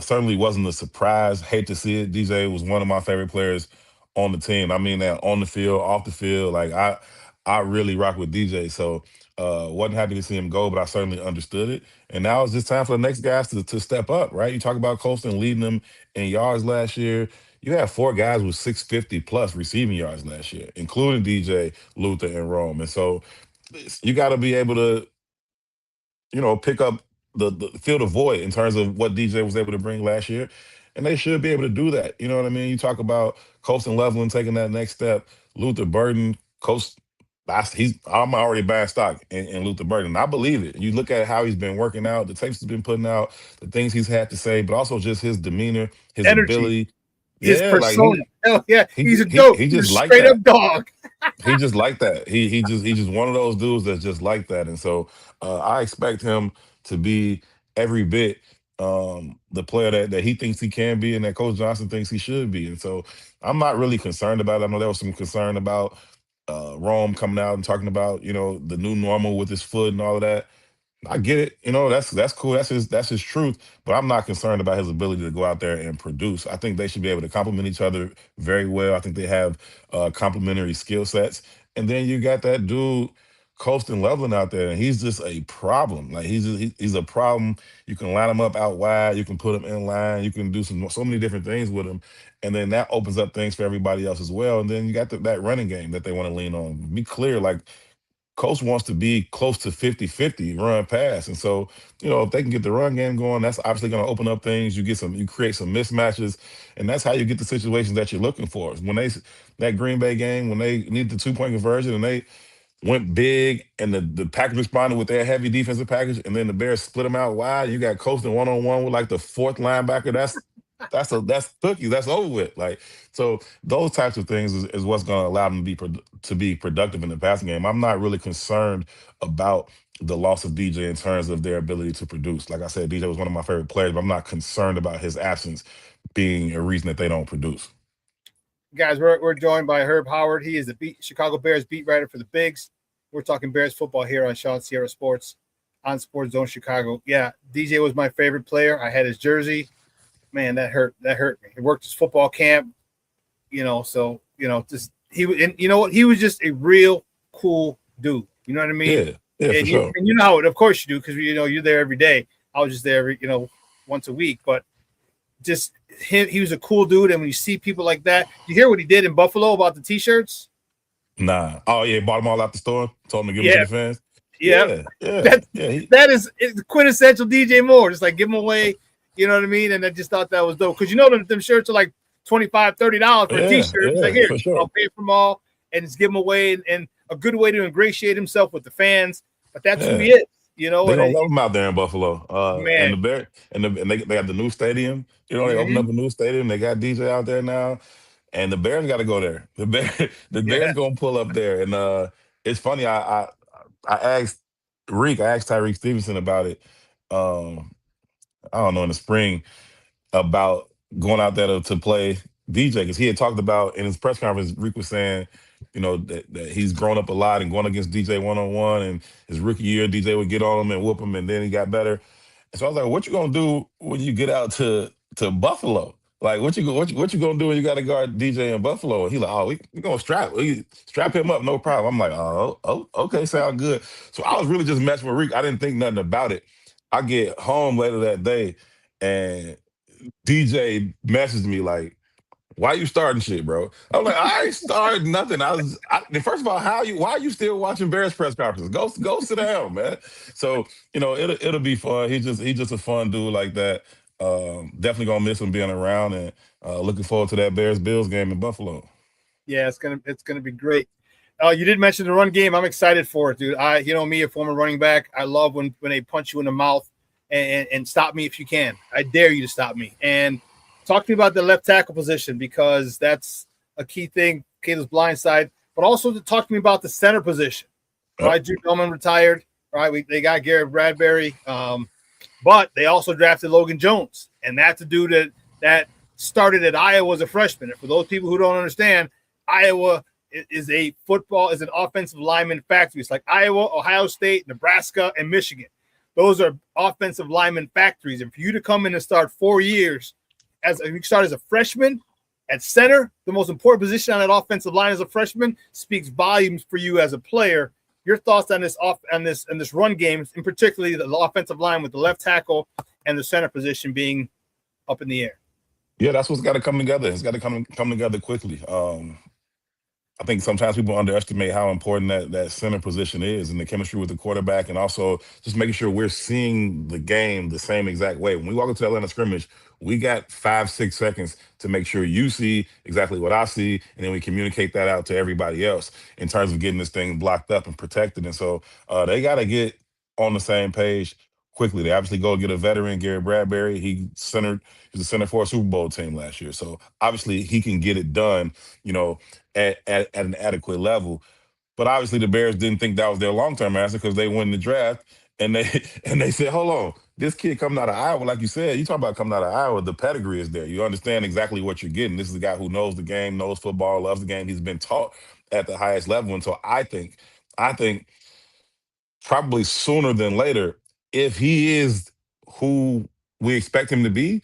[SPEAKER 10] certainly wasn't a surprise. Hate to see it. DJ was one of my favorite players on the team. I mean that on the field, off the field. Like I really rock with DJ. So wasn't happy to see him go, but I certainly understood it. And now it's just time for the next guys to step up, right? You talk about Colston leading them in yards last year. You have 4 guys with 650 plus receiving yards last year, including DJ, Luther, and Rome. And so you got to be able to, pick up the fill the void in terms of what DJ was able to bring last year. And they should be able to do that. You know what I mean? You talk about Colston Loveland taking that next step, Luther Burden, Coach. I'm already buying stock in Luther Burden. I believe it. You look at how he's been working out, the tapes he's been putting out, the things he's had to say, but also just his demeanor, his
[SPEAKER 4] energy,
[SPEAKER 10] ability,
[SPEAKER 4] his persona. Hell yeah, he's a goat.
[SPEAKER 10] He just like
[SPEAKER 4] straight
[SPEAKER 10] that.
[SPEAKER 4] up dog.
[SPEAKER 10] He just like that. He just one of those dudes that's just like that. And so I expect him to be every bit the player that he thinks he can be and that Coach Johnson thinks he should be. And so I'm not really concerned about it. I know there was some concern about Rome coming out and talking about, the new normal with his foot and all of that. I get it. That's cool. That's his truth. But I'm not concerned about his ability to go out there and produce. I think they should be able to complement each other very well. I think they have complementary skill sets. And then you got that dude, Colston Loveland, out there, and he's just a problem. Like he's a problem. You can line him up out wide. You can put him in line. You can do so many different things with him. And then that opens up things for everybody else as well. And then you got that running game that they want to lean on. Be clear, like Coach wants to be close to 50-50 run pass. And so, if they can get the run game going, that's obviously going to open up things. You create some mismatches, and that's how you get the situations that you're looking for. When that Green Bay game, when they need the 2-point conversion and they went big and the Packers responded with their heavy defensive package, and then the Bears split them out wide. You got Colston one-on-one with like the 4th linebacker. That's cookies. That's over with. Like, so those types of things is what's going to allow them to be productive in the passing game. I'm not really concerned about the loss of DJ in terms of their ability to produce. Like I said, DJ was one of my favorite players, but I'm not concerned about his absence being a reason that they don't produce.
[SPEAKER 4] Guys, we're joined by Herb Howard. He is the Chicago Bears beat writer for the Bigs. We're talking Bears football here on ShawnSierraSports on Sports Zone Chicago. Yeah, DJ was my favorite player. I had his jersey. Man, that hurt me. He worked his football camp, so just he was just a real cool dude. You know what I mean?
[SPEAKER 10] Yeah, for sure.
[SPEAKER 4] And you know how it, of course you do, because you're there every day. I was just there once a week, but just he was a cool dude. And when you see people like that, you hear what he did in Buffalo about the t-shirts?
[SPEAKER 10] Nah. Oh yeah, bought them all out the store, told him to give them to the fans.
[SPEAKER 4] Yeah. That is quintessential DJ Moore. Just like give them away. You know what I mean? And I just thought that was dope. Because them shirts are like $25, $30 for a t-shirt. It's like, here, sure. I'll pay for them all and just give them away. And a good way to ingratiate himself with the fans. But that's who he is. They
[SPEAKER 10] don't love him out there in Buffalo.
[SPEAKER 4] Man.
[SPEAKER 10] And the Bear and they have the new stadium. They opened up a new stadium. They got DJ out there now. And the Bears got to go there. The Bears gonna pull up there. And it's funny, I asked Tyreek Stevenson about it. I don't know, in the spring, about going out there to play DJ, because he had talked about in his press conference, Reek was saying, that he's grown up a lot and going against DJ one-on-one, and his rookie year, DJ would get on him and whoop him, and then he got better. And so I was like, what you gonna do when you get out to Buffalo? Like, what you gonna do when you got to guard DJ in Buffalo? And he's like, oh, we gonna strap him up, no problem. I'm like, oh, okay, sound good. So I was really just messing with Reek. I didn't think nothing about it. I get home later that day, and DJ messaged me like, why you starting shit, bro? I'm like, I ain't starting nothing. First of all, why are you still watching Bears press conferences? Go sit down, man. So, it'll be fun. He's just a fun dude like that. Definitely gonna miss him being around, and looking forward to that Bears Bills game in Buffalo.
[SPEAKER 4] Yeah, it's gonna be great. You did mention the run game. I'm excited for it, dude. Me, a former running back, I love when they punch you in the mouth and stop me if you can. I dare you to stop me. And talk to me about the left tackle position, because that's a key thing, Caleb's blind side, but also to talk to me about the center position. All right, Drew Bellman retired. All right, they got Garrett Bradbury, but they also drafted Logan Jones, and that's a dude that started at Iowa as a freshman. And for those people who don't understand, Iowa is an offensive lineman factory. It's like Iowa, Ohio State, Nebraska, and Michigan. Those are offensive lineman factories. And for you to come in and start 4 years you start as a freshman at center, the most important position on that offensive line as a freshman, speaks volumes for you as a player. Your thoughts on this run game, and particularly the offensive line with the left tackle and the center position being up in the air?
[SPEAKER 10] Yeah, that's what's got to come together. It's got to come together quickly. I think sometimes people underestimate how important that center position is, and the chemistry with the quarterback, and also just making sure we're seeing the game the same exact way. When we walk into the line of scrimmage, we got 5-6 seconds to make sure you see exactly what I see, and then we communicate that out to everybody else in terms of getting this thing blocked up and protected. And so they got to get on the same page quickly. They obviously go get a veteran, Garrett Bradbury. He's the center for a Super Bowl team last year. So obviously he can get it done, at an adequate level. But obviously the Bears didn't think that was their long-term answer, because they won the draft and they said, hold on, this kid coming out of Iowa, like you said, you talk about coming out of Iowa, the pedigree is there. You understand exactly what you're getting. This is a guy who knows the game, knows football, loves the game. He's been taught at the highest level. And so I think probably sooner than later, if he is who we expect him to be,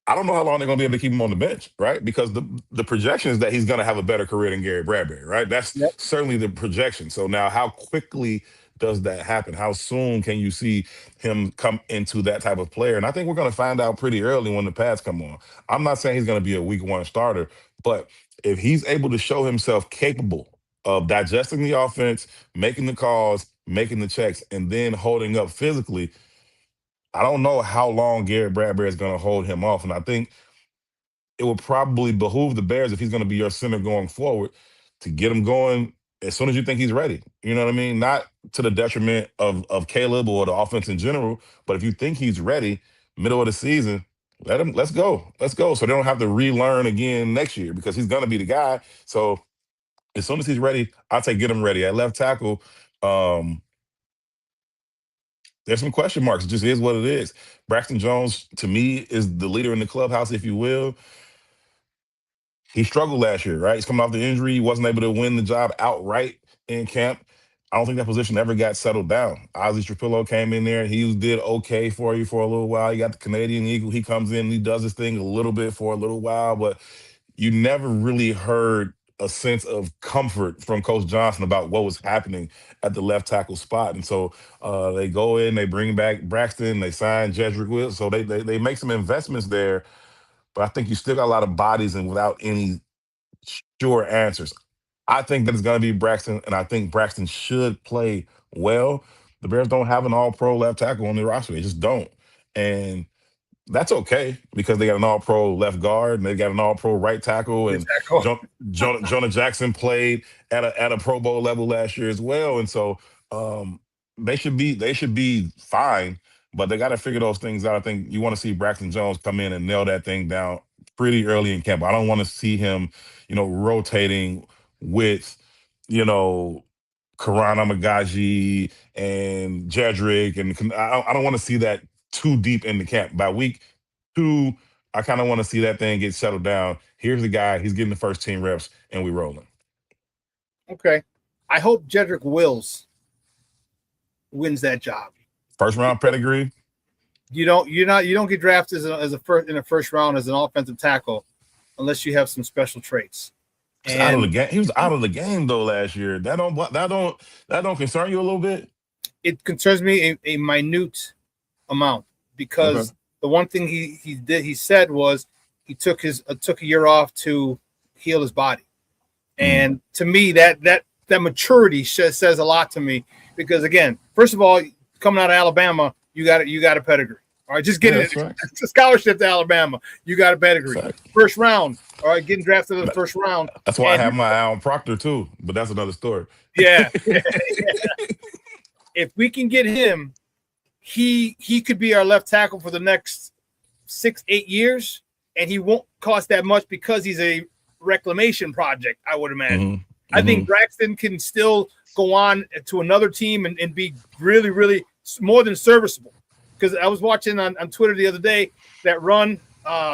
[SPEAKER 10] I don't know how long they're going to be able to keep him on the bench, right? Because the projection is that he's going to have a better career than Garrett Bradbury, right? That's certainly the projection. So now how quickly does that happen? How soon can you see him come into that type of player? And I think we're going to find out pretty early when the pads come on. I'm not saying he's going to be a week one starter, but if he's able to show himself capable of digesting the offense, making the calls, making the checks, and then holding up physically, I don't know how long Garrett Bradbury is going to hold him off. And I think it would probably behoove the Bears, if he's going to be your center going forward, to get him going as soon as you think he's ready. You know what I mean? Not to the detriment of Caleb or the offense in general, but if you think he's ready, middle of the season, let's go. So they don't have to relearn again next year, because he's going to be the guy. So as soon as he's ready, I'll say get him ready. At left tackle, there's some question marks. It just is what it is. Braxton Jones, to me, is the leader in the clubhouse, if you will. He struggled last year, right? He's coming off the injury. He wasn't able to win the job outright in camp. I don't think that position ever got settled down. Ozzie Strapillo came in there. He did okay for you for a little while. You got the Canadian Eagle. He comes in and he does his thing a little bit for a little while, but you never really heard a sense of comfort from Coach Johnson about what was happening at the left tackle spot. And so they go in, they bring back Braxton, they sign Jedrick Wills. So they make some investments there, but I think you still got a lot of bodies and without any sure answers. I think that it's going to be Braxton, and I think Braxton should play well. The Bears don't have an all-pro left tackle on their roster. They just don't. And that's okay, because they got an all-pro left guard and they got an all-pro right tackle, and Jonah Jackson played at a Pro Bowl level last year as well. And so they should be fine, but they got to figure those things out. I think you want to see Braxton Jones come in and nail that thing down pretty early in camp. I don't want to see him, rotating with, Karan Amagaji and Jedrick, and I don't want to see that too deep in the camp. By week 2, I kind of want to see that thing get settled down. Here's the guy. He's getting the first team reps, and we rolling.
[SPEAKER 4] Okay. I hope Jedrick Wills wins that job.
[SPEAKER 10] First round pedigree.
[SPEAKER 4] You don't get drafted in the first round as an offensive tackle unless you have some special traits.
[SPEAKER 10] He was out of the game though last year. That don't concern you a little bit?
[SPEAKER 4] It concerns me a minute amount, because the one thing he said was he took a year off to heal his body. And to me, that maturity says a lot to me, because again, first of all, coming out of Alabama, you got a pedigree. All right, just getting
[SPEAKER 10] that's right.
[SPEAKER 4] a scholarship to Alabama. You got a pedigree.
[SPEAKER 10] Right.
[SPEAKER 4] First round. All right, getting drafted in the first round.
[SPEAKER 10] That's why I
[SPEAKER 4] And-
[SPEAKER 10] have my eye on Proctor too, but that's another story.
[SPEAKER 4] Yeah. If we can get him, he could be our left tackle for the next 6-8 years, and he won't cost that much because he's a reclamation project, I would imagine. I think Braxton can still go on to another team and be really, really more than serviceable. Because I was watching on Twitter the other day that run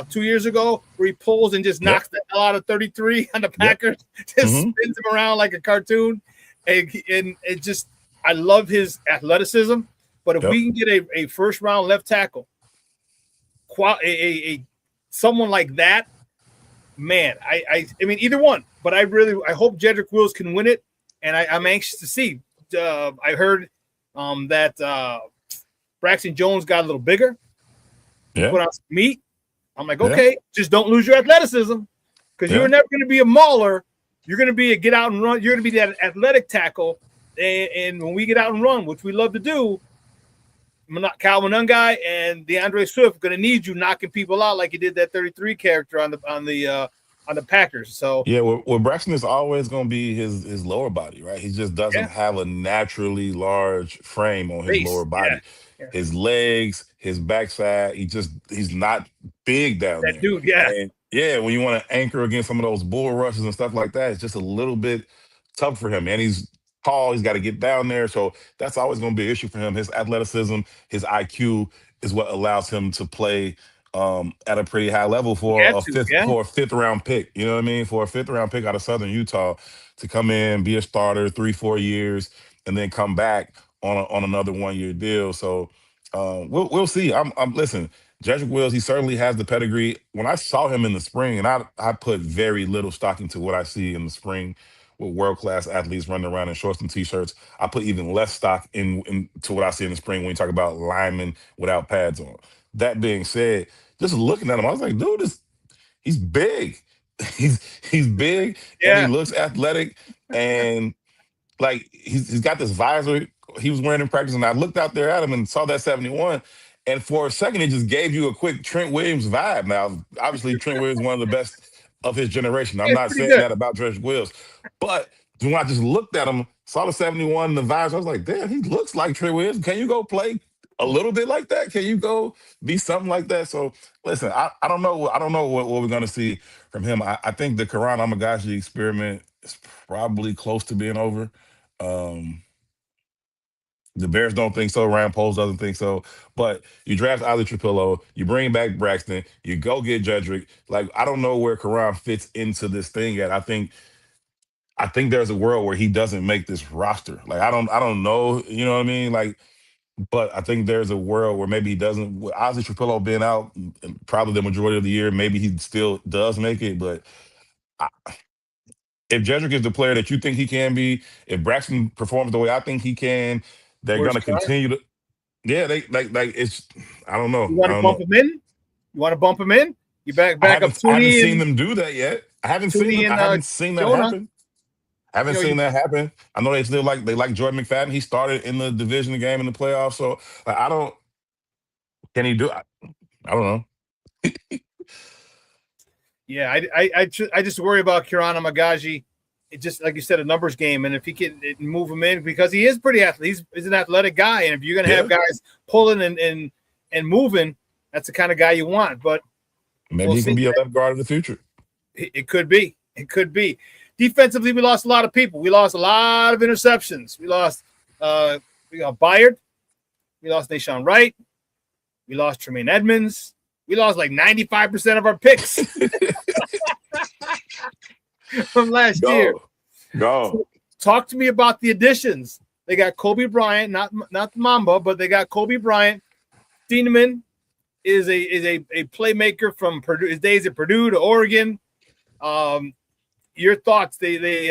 [SPEAKER 4] 2 years ago where he pulls and just knocks the hell out of 33 on the Packers, just spins him around like a cartoon. And it just, I love his athleticism. But if we can get a first round left tackle, someone like that, man, I mean, either one. But I hope Jedrick Wills can win it. And I'm anxious to see. I heard that Braxton Jones got a little bigger. Put on some meat. I'm like, okay, just don't lose your athleticism because you're never going to be a mauler. You're going to be a get out and run. You're going to be that athletic tackle. And when we get out and run, which we love to do, Calvin Ungai and DeAndre Swift are going to need you knocking people out like you did that 33 character on the Packers. So
[SPEAKER 10] well, Braxton is always going to be his lower body, right? He just doesn't have a naturally large frame on his lower body. His legs, his backside, he's not big down there.
[SPEAKER 4] That dude,
[SPEAKER 10] And when you want to anchor against some of those bull rushes and stuff like that, it's just a little bit tough for him. And he's tall, he's got to get down there. So that's always going to be an issue for him. His athleticism, his IQ is what allows him to play at a pretty high level for a fifth round pick. You know what I mean? For a fifth round pick out of Southern Utah to come in, be a starter 3-4 years, and then come back on another 1 year deal. So we'll see. Listen, Jedrick Wills, he certainly has the pedigree. When I saw him in the spring, and I put very little stock into what I see in the spring with world-class athletes running around in shorts and t-shirts, I put even less stock into what I see in the spring when you talk about linemen without pads on. That being said, just looking at him, I was like, dude, he's big. He's big and he looks athletic, and like he's got this visor he was wearing in practice, and I looked out there at him and saw that 71, and for a second it just gave you a quick Trent Williams vibe. Now, obviously, Trent Williams is one of the best of his generation. I'm not saying that about Jedrick Wills, but when I just looked at him, saw the 71, the visor, I was like, damn, he looks like Trent Williams. Can you go play a little bit like that? Can you go be something like that? So listen, I don't know what we're gonna see from him. I think the Karan Amagashi experiment is probably close to being over. The Bears don't think so. Rand Poles doesn't think so. But you draft Ali Trapillo, you bring back Braxton, you go get Jedrick. Like, I don't know where Karan fits into this thing yet. I think there's a world where he doesn't make this roster. Like, I don't know, you know what I mean? Like, but I think there's a world where maybe he doesn't. With Ozzy Trapillo being out probably the majority of the year, maybe he still does make it. But if Jedrick is the player that you think he can be, if Braxton performs the way I think he can, they're going to continue to. Yeah, they like it's. I don't know.
[SPEAKER 4] You want to bump him in? You want to bump him in? You back up.
[SPEAKER 10] I haven't seen them do that yet. I haven't seen that happen. I haven't seen that happen. I know they like Jordan McFadden. He started in the division game in the playoffs. So like, can he do it? I don't know.
[SPEAKER 4] Yeah, I just worry about Karan Amagashi. It's just like you said, a numbers game, and if he can move him in, because he is pretty athletic. He's an athletic guy, and if you're gonna have guys pulling and moving, that's the kind of guy you want. But
[SPEAKER 10] maybe he can be a left guard in the future.
[SPEAKER 4] It could be. It could be. Defensively, we lost a lot of people. We lost a lot of interceptions. We lost Byard. We lost Nashawn Wright. We lost Tremaine Edmonds. We lost like 95% of our picks from last year.
[SPEAKER 10] So
[SPEAKER 4] talk to me about the additions. They got Kobe Bryant, not Mamba, but they got Kobe Bryant. Thieneman is a playmaker from Purdue, his days at Purdue to Oregon. Your thoughts? They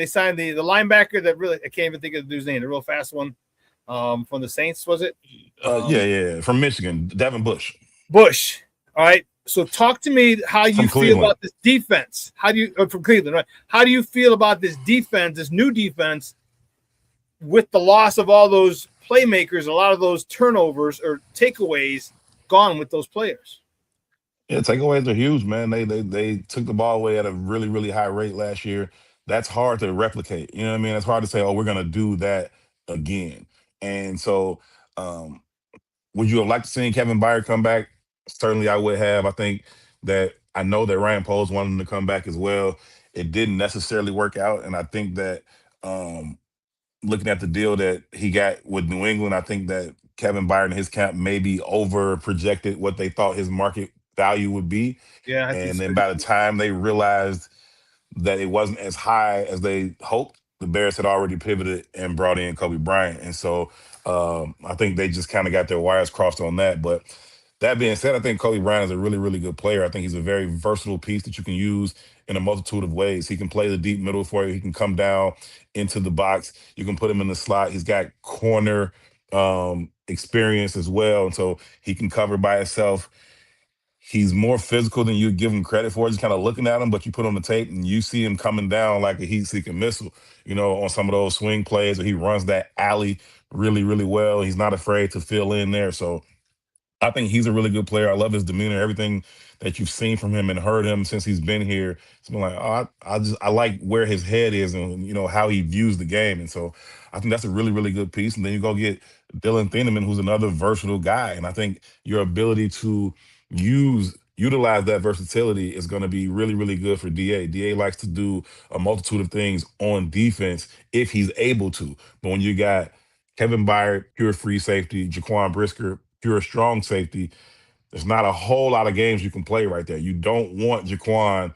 [SPEAKER 4] signed the linebacker that really, I can't even think of the dude's name, the real fast one from the Saints, was it?
[SPEAKER 10] Yeah, from Michigan, Devin Bush.
[SPEAKER 4] All right. So talk to me how you feel about this defense. From Cleveland, right? How do you feel about this defense, this new defense, with the loss of all those playmakers, a lot of those turnovers or takeaways? gone with those players.
[SPEAKER 10] Yeah, takeaways are huge, man. They took the ball away at a really, really high rate last year. That's hard to replicate. You know what I mean? It's hard to say, oh, we're gonna do that again. And so um would you have liked to see Kevin Byard come back? Certainly I would have. I know that Ryan Poles wanted him to come back as well. It didn't necessarily work out. And I think that um looking at the deal that he got with New England, I think that Kevin Byard and his camp maybe over projected what they thought his market value would be.
[SPEAKER 4] Yeah, I think
[SPEAKER 10] And then
[SPEAKER 4] so.
[SPEAKER 10] by the time they realized that it wasn't as high as they hoped, the Bears had already pivoted and brought in Kobe Bryant. And so I think they just kind of got their wires crossed on that. But that being said, I think Kobe Bryant is a really, really good player. I think he's a very versatile piece that you can use in a multitude of ways. He can play the deep middle for you. He can come down into the box. You can put him in the slot. He's got corner experience as well. And so he can cover by himself. He's more physical than you give him credit for. Just kind of looking at him, but you put on the tape and you see him coming down like a heat-seeking missile, on some of those swing plays where he runs that alley really, really well. He's not afraid to fill in there. So I think he's a really good player. I love his demeanor. Everything that you've seen from him and heard him since he's been here, it's been like, oh, I like where his head is and how he views the game. And so I think that's a really, really good piece. And then you go get Dylan Thieneman, who's another versatile guy. And I think your ability to utilize that versatility is going to be really, really good for DA. DA likes to do a multitude of things on defense if he's able to. But when you got Kevin Byard, pure free safety, Jaquan Brisker, pure strong safety, there's not a whole lot of games you can play right there. You don't want Jaquan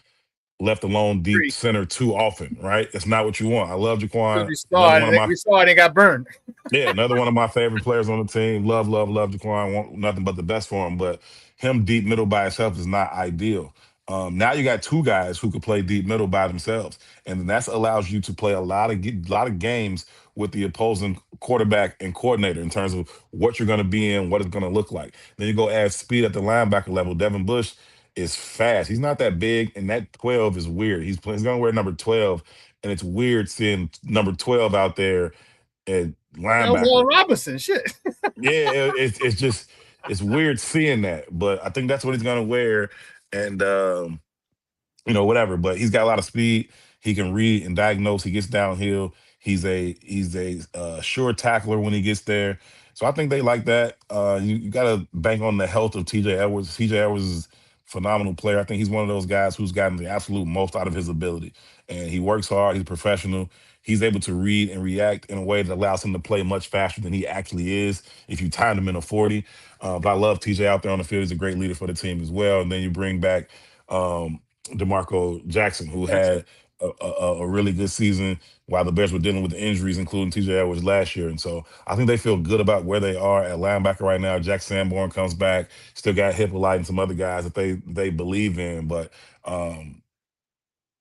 [SPEAKER 10] left alone deep center too often, right? That's not what you want. I love Jaquan.
[SPEAKER 4] We saw it and got burned.
[SPEAKER 10] Yeah, another one of my favorite players on the team. Love Jaquan. Want nothing but the best for him. But him deep middle by himself is not ideal. Now you got two guys who could play deep middle by themselves, and that allows you to play a lot of games with the opposing quarterback and coordinator in terms of what you're going to be in, what it's going to look like. Then you go add speed at the linebacker level. Devin Bush is fast. He's not that big, and that 12 is weird. He's going to wear number 12, and it's weird seeing number 12 out there at linebacker.
[SPEAKER 4] Wall Robinson, shit.
[SPEAKER 10] Yeah, it's weird seeing that, but I think that's what he's going to wear. And whatever. But he's got a lot of speed. He can read and diagnose. He gets downhill. He's a sure tackler when he gets there. So I think they like that. You got to bank on the health of TJ Edwards. TJ Edwards is a phenomenal player. I think he's one of those guys who's gotten the absolute most out of his ability. And he works hard. He's a professional. He's able to read and react in a way that allows him to play much faster than he actually is if you timed him in a 40. But I love TJ out there on the field. He's a great leader for the team as well. And then you bring back DeMarco Jackson, who had a really good season while the Bears were dealing with the injuries, including TJ Edwards last year. And so I think they feel good about where they are at linebacker right now. Jack Sanborn comes back, still got Hippolyte and some other guys that they believe in. But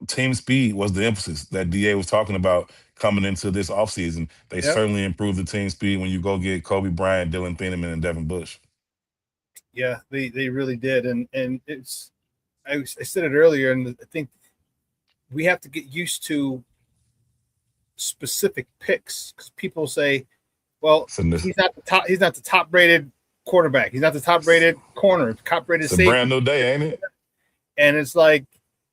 [SPEAKER 10] team speed was the emphasis that DA was talking about coming into this offseason. They certainly improved the team speed when you go get Kobe Bryant, Dylan Thieneman, and Devin Bush.
[SPEAKER 4] Yeah, they really did. And it's I said it earlier, and I think we have to get used to specific picks because people say, well, he's not the top rated quarterback. He's not the top rated corner, top rated safety.
[SPEAKER 10] It's a brand new day, ain't it?
[SPEAKER 4] And it's like,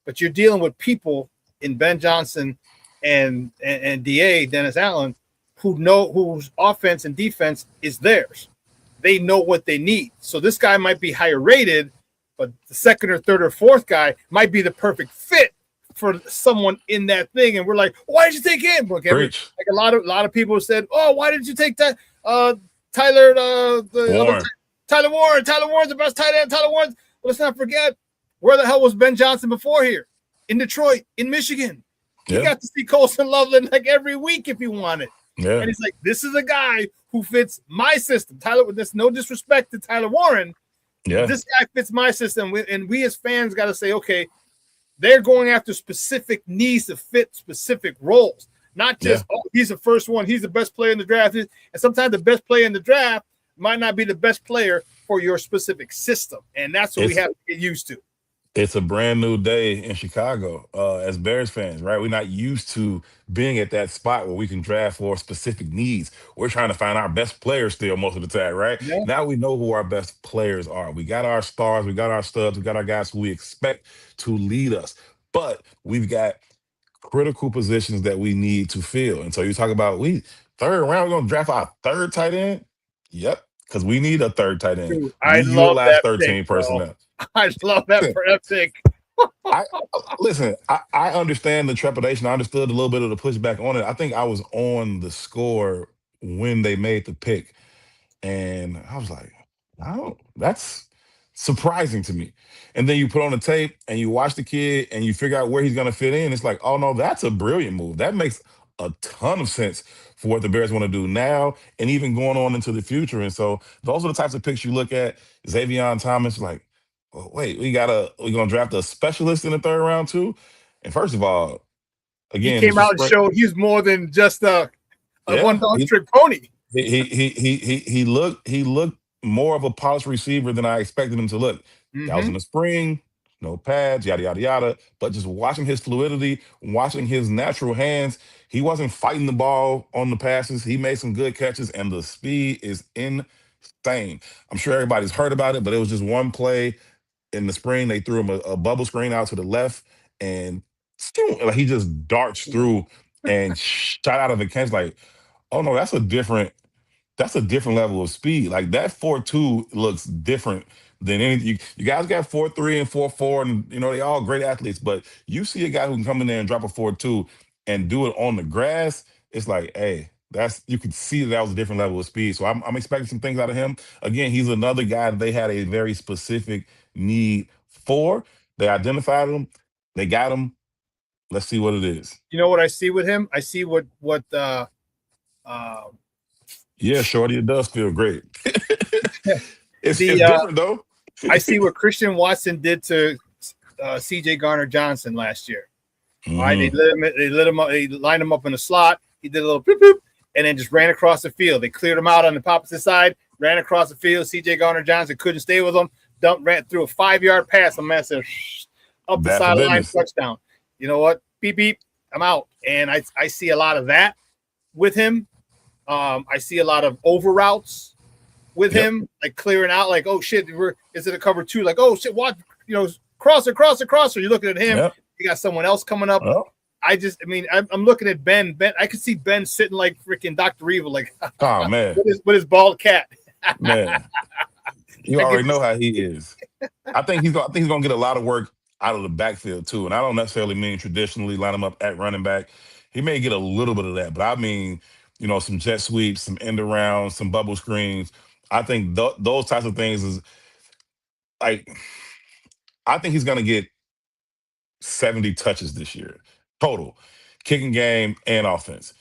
[SPEAKER 4] but you're dealing with people in Ben Johnson and DA, Dennis Allen, whose offense and defense is theirs. They know what they need. So this guy might be higher rated, but the second or third or fourth guy might be the perfect fit for someone in that thing. And we're like, why did you take him? Like a lot of people said, oh, why did you take that Tyler Warren? Tyler Warren. Tyler Warren's the best tight end. Tyler Warren. Well, let's not forget, where the hell was Ben Johnson before here? In Detroit, in Michigan. He got to see Colson Loveland like every week if he wanted. Yeah. And he's like, this is a guy who fits my system. Tyler, with this, no disrespect to Tyler Warren. Yeah. This guy fits my system. And we as fans got to say, okay, they're going after specific needs to fit specific roles. Not just, he's the first one. He's the best player in the draft. And sometimes the best player in the draft might not be the best player for your specific system. And that's what we have to get used to.
[SPEAKER 10] It's a brand new day in Chicago as Bears fans, right? We're not used to being at that spot where we can draft for specific needs. We're trying to find our best players still most of the time, right?
[SPEAKER 4] Yeah.
[SPEAKER 10] Now we know who our best players are. We got our stars, we got our studs, we got our guys who we expect to lead us. But we've got critical positions that we need to fill. And so you talk about we third round, we're gonna draft our third tight end. Yep, because we need a third tight end.
[SPEAKER 4] Dude,
[SPEAKER 10] We
[SPEAKER 4] I love
[SPEAKER 10] utilize
[SPEAKER 4] that pick,
[SPEAKER 10] 13
[SPEAKER 4] bro.
[SPEAKER 10] personnel.
[SPEAKER 4] I love that pick.
[SPEAKER 10] I listen. I understand the trepidation. I understood a little bit of the pushback on it. I think I was on the score when they made the pick, and I was like, I don't. That's surprising to me. And then you put on the tape and you watch the kid and you figure out where he's going to fit in. It's like, oh no, that's a brilliant move. That makes a ton of sense for what the Bears want to do now and even going on into the future. And so those are the types of picks you look at. Xavier Thomas, like, oh, wait, we're gonna draft a specialist in the third round too. And first of all,
[SPEAKER 4] He
[SPEAKER 10] again,
[SPEAKER 4] came
[SPEAKER 10] this is
[SPEAKER 4] out and showed he's more than just a
[SPEAKER 10] yeah,
[SPEAKER 4] one-dog trick pony.
[SPEAKER 10] he looked more of a polished receiver than I expected him to look. That was in the spring, no pads, yada yada yada. But just watching his fluidity, watching his natural hands, he wasn't fighting the ball on the passes. He made some good catches, and the speed is insane. I'm sure everybody's heard about it, but it was just one play in the spring. They threw him a bubble screen out to the left, and like, he just darts through and shot out of the catch. Like, oh no, that's a different level of speed. Like that 4.2 looks different than anything. You guys got 4.3 and 4.4, and they all great athletes. But you see a guy who can come in there and drop a 4.2 and do it on the grass. It's like, hey, you could see that was a different level of speed. So I'm expecting some things out of him. Again, he's another guy that they had a very specific need for. They identified him. They got him. Let's see what it is.
[SPEAKER 4] You know what I see with him? I see what
[SPEAKER 10] Yeah, Shorty, it does feel great. It's different though.
[SPEAKER 4] I see what Christian Watson did to C.J. Garner-Johnson last year. All right, they lined him up in the slot. He did a little boop, boop, and then just ran across the field. They cleared him out on the opposite side, ran across the field. C.J. Garner-Johnson couldn't stay with him. Ran through a 5-yard pass. A massive up the sideline touchdown. You know what? Beep beep. I'm out. And I see a lot of that with him. I see a lot of over routes with him, like clearing out, like, oh shit, is it a cover 2? Like, oh shit, what, crosser. You're looking at him, you got someone else coming up. I'm looking at Ben. I could see Ben sitting like freaking Dr. Evil, like,
[SPEAKER 10] oh man,
[SPEAKER 4] with his bald cat.
[SPEAKER 10] Man, you already know how he is. I think he's gonna get a lot of work out of the backfield too. And I don't necessarily mean traditionally line him up at running back. He may get a little bit of that, but I mean, some jet sweeps, some end arounds, some bubble screens. I think those types of things is like, I think he's going to get 70 touches this year total, kicking game and offense.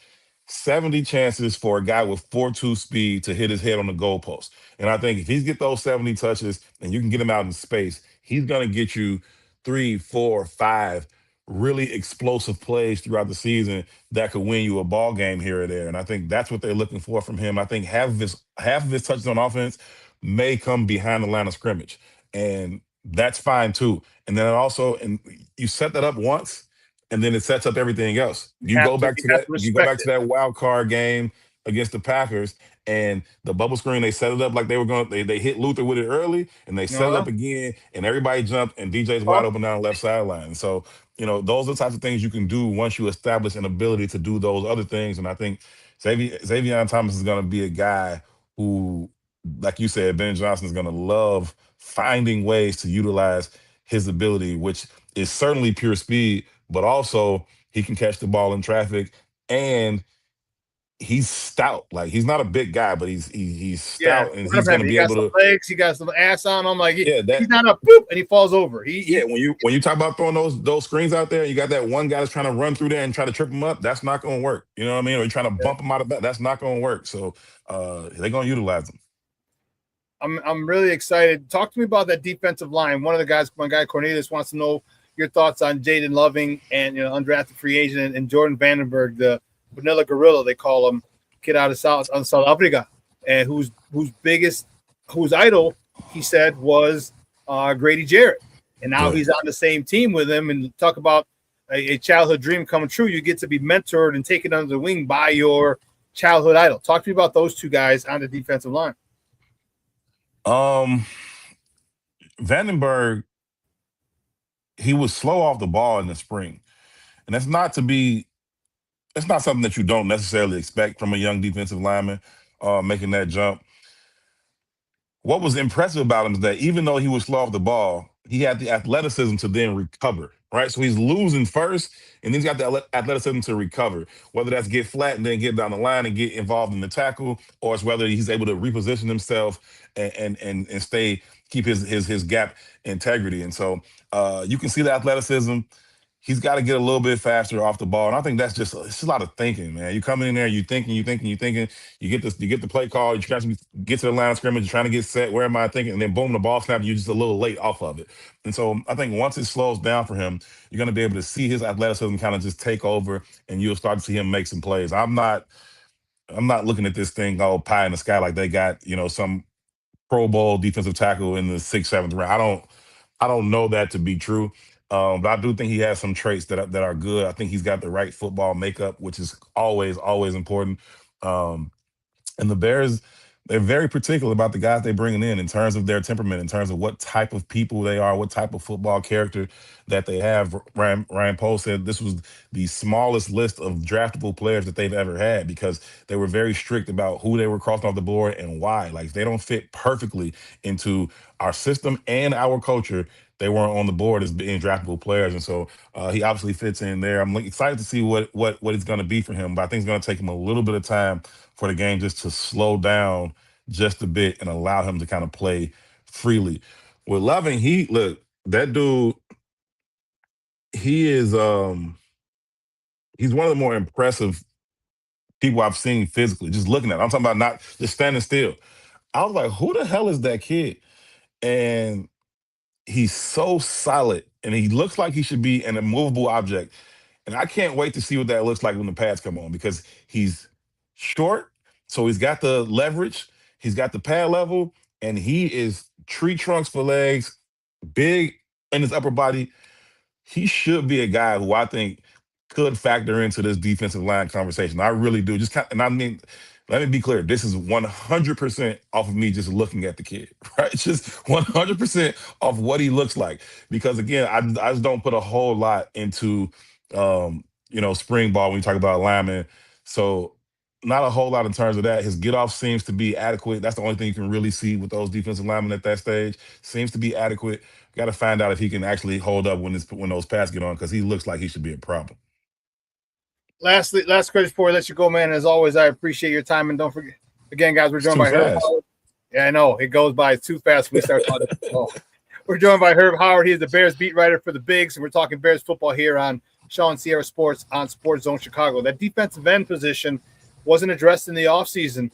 [SPEAKER 10] 70 chances for a guy with 4.2 speed to hit his head on the goalpost. And I think if he's get those 70 touches and you can get him out in space, he's going to get you 3, 4, 5 really explosive plays throughout the season that could win you a ball game here or there. And I think that's what they're looking for from him. I think half of his touches on offense may come behind the line of scrimmage. And that's fine too. And then also, and you set that up once, and then it sets up everything else. You go back to that wild card game against the Packers, and the bubble screen, they set it up like they were going. They hit Luther with it early, and they set it up again, and everybody jumped, and DJ's wide open down the left sideline. So those are the types of things you can do once you establish an ability to do those other things. And I think Xavier Thomas is going to be a guy who, like you said, Ben Johnson is going to love finding ways to utilize his ability, which is certainly pure speed, but also he can catch the ball in traffic, and he's stout. Like, he's not a big guy, but he's stout, and he's going to be able to.
[SPEAKER 4] Legs, he got some ass on him. Like, he's not a boop, and he falls over.
[SPEAKER 10] When you talk about throwing those screens out there, you got that one guy that's trying to run through there and try to trip him up. That's not going to work. You know what I mean? Or you're trying to bump him out of that. That's not going to work. So they're going to utilize him.
[SPEAKER 4] I'm really excited. Talk to me about that defensive line. My guy Cornelius wants to know your thoughts on Jaden Loving and undrafted free agent and Jordan Vandenberg, the Vanilla Gorilla, they call him, kid out of South Africa, and whose idol, he said, was Grady Jarrett. and now
[SPEAKER 10] Yeah.
[SPEAKER 4] he's on the same team with him. And talk about a childhood dream coming true. You get to be mentored and taken under the wing by your childhood idol. Talk to me about those two guys on the defensive line.
[SPEAKER 10] Vandenberg, he was slow off the ball in the spring, and that's not something that you don't necessarily expect from a young defensive lineman making that jump. What was impressive about him is that even though he was slow off the ball, he had the athleticism to then recover, right? So he's losing first, and then he's got the athleticism to recover, whether that's get flat and then get down the line and get involved in the tackle, or it's whether he's able to reposition himself and stay, keep his gap integrity. And so you can see the athleticism. He's got to get a little bit faster off the ball, and I think that's it's just a lot of thinking, man. You come in there, you thinking. You get the play call, you try to get to the line of scrimmage, you're trying to get set. Where am I thinking? And then boom, the ball snaps, and you're just a little late off of it. And so I think once it slows down for him, you're going to be able to see his athleticism kind of just take over, and you'll start to see him make some plays. I'm not looking at this thing all pie in the sky like they got some Pro Bowl defensive tackle in the 6th, 7th round. I don't know that to be true. But I do think he has some traits that are good. I think he's got the right football makeup, which is always important. Um, and the Bears, they're very particular about the guys they're bringing in terms of their temperament, in terms of what type of people they are, what type of football character that they have. Ryan Pohl said this was the smallest list of draftable players that they've ever had because they were very strict about who they were crossing off the board and why. Like, they don't fit perfectly into our system and our culture. They weren't on the board as being draftable players, and so he obviously fits in there. I'm excited to see what it's going to be for him, but I think it's going to take him a little bit of time for the game just to slow down just a bit and allow him to kind of play freely. With Loving, that dude, he is he's one of the more impressive people I've seen physically. Just looking at him. I'm talking about not just standing still. I was like, who the hell is that kid? And he's so solid, and he looks like he should be an immovable object. And I can't wait to see what that looks like when the pads come on because he's short, so he's got the leverage, he's got the pad level, and he is tree trunks for legs, big in his upper body. He should be a guy who I think could factor into this defensive line conversation. I really do. And I mean, let me be clear. This is 100% off of me just looking at the kid, right? It's just 100% off what he looks like. Because again, I just don't put a whole lot into, spring ball when you talk about linemen. So not a whole lot in terms of that. His get off seems to be adequate. That's the only thing you can really see with those defensive linemen at that stage. Seems to be adequate. Got to find out if he can actually hold up when those pads get on because he looks like he should be a problem.
[SPEAKER 4] Last credit before I let you go, man. As always, I appreciate your time. And don't forget, again, guys, we're joined by Herb Howard. Yeah, I know. It goes by too fast when we start talking. We're joined by Herb Howard. He is the Bears beat writer for the Bigs, and we're talking Bears football here on ShawnSierraSports on Sports Zone Chicago. That defensive end position wasn't addressed in the offseason,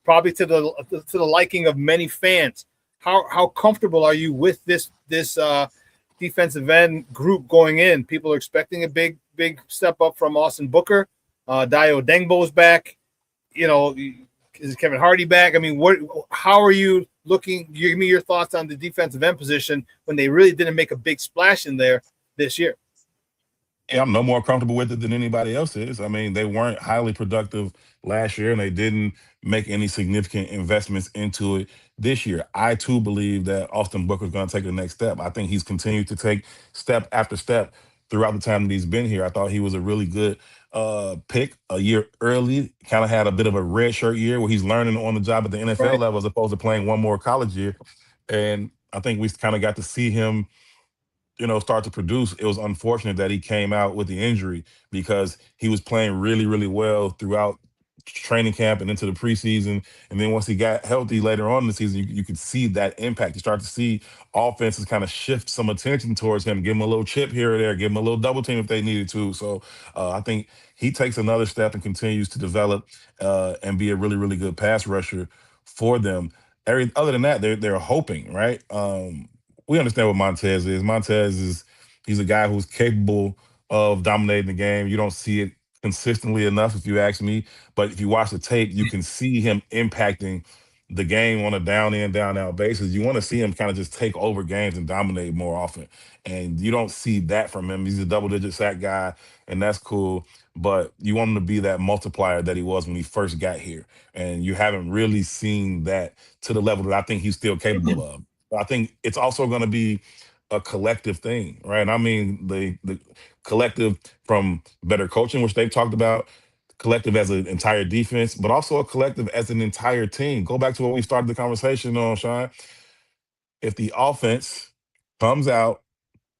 [SPEAKER 4] probably to the liking of many fans. How comfortable are you with this defensive end group going in? People are expecting a big step up from Austin Booker. Dio Dengbo's back. Is Kevin Hardy back? I mean, how are you looking? Give me your thoughts on the defensive end position when they really didn't make a big splash in there this year.
[SPEAKER 10] Yeah, I'm no more comfortable with it than anybody else is. I mean, they weren't highly productive last year, and they didn't make any significant investments into it this year. I, too, believe that Austin Booker is going to take the next step. I think he's continued to take step after step throughout the time that he's been here. I thought he was a really good pick a year early, kind of had a bit of a red shirt year where he's learning on the job at the NFL level as opposed to playing one more college year. And I think we kind of got to see him start to produce. It was unfortunate that he came out with the injury because he was playing really, really well throughout training camp and into the preseason. And then once he got healthy later on in the season, you could see that impact. You start to see offenses kind of shift some attention towards him, give him a little chip here or there, give him a little double team if they needed to. So I think he takes another step and continues to develop and be a really, really good pass rusher for them. Other than that, they're hoping, right? We understand what Montez is. He's a guy who's capable of dominating the game. You don't see it consistently enough, if you ask me. But if you watch the tape, you can see him impacting the game on a down in, down out basis. You want to see him kind of just take over games and dominate more often. And you don't see that from him. He's a double digit sack guy, and that's cool. But you want him to be that multiplier that he was when he first got here. And you haven't really seen that to the level that I think he's still capable of. But I think it's also going to be a collective thing, right? I mean, the collective from better coaching, which they've talked about, collective as an entire defense, but also a collective as an entire team. Go back to what we started the conversation on, Shawn. If the offense comes out,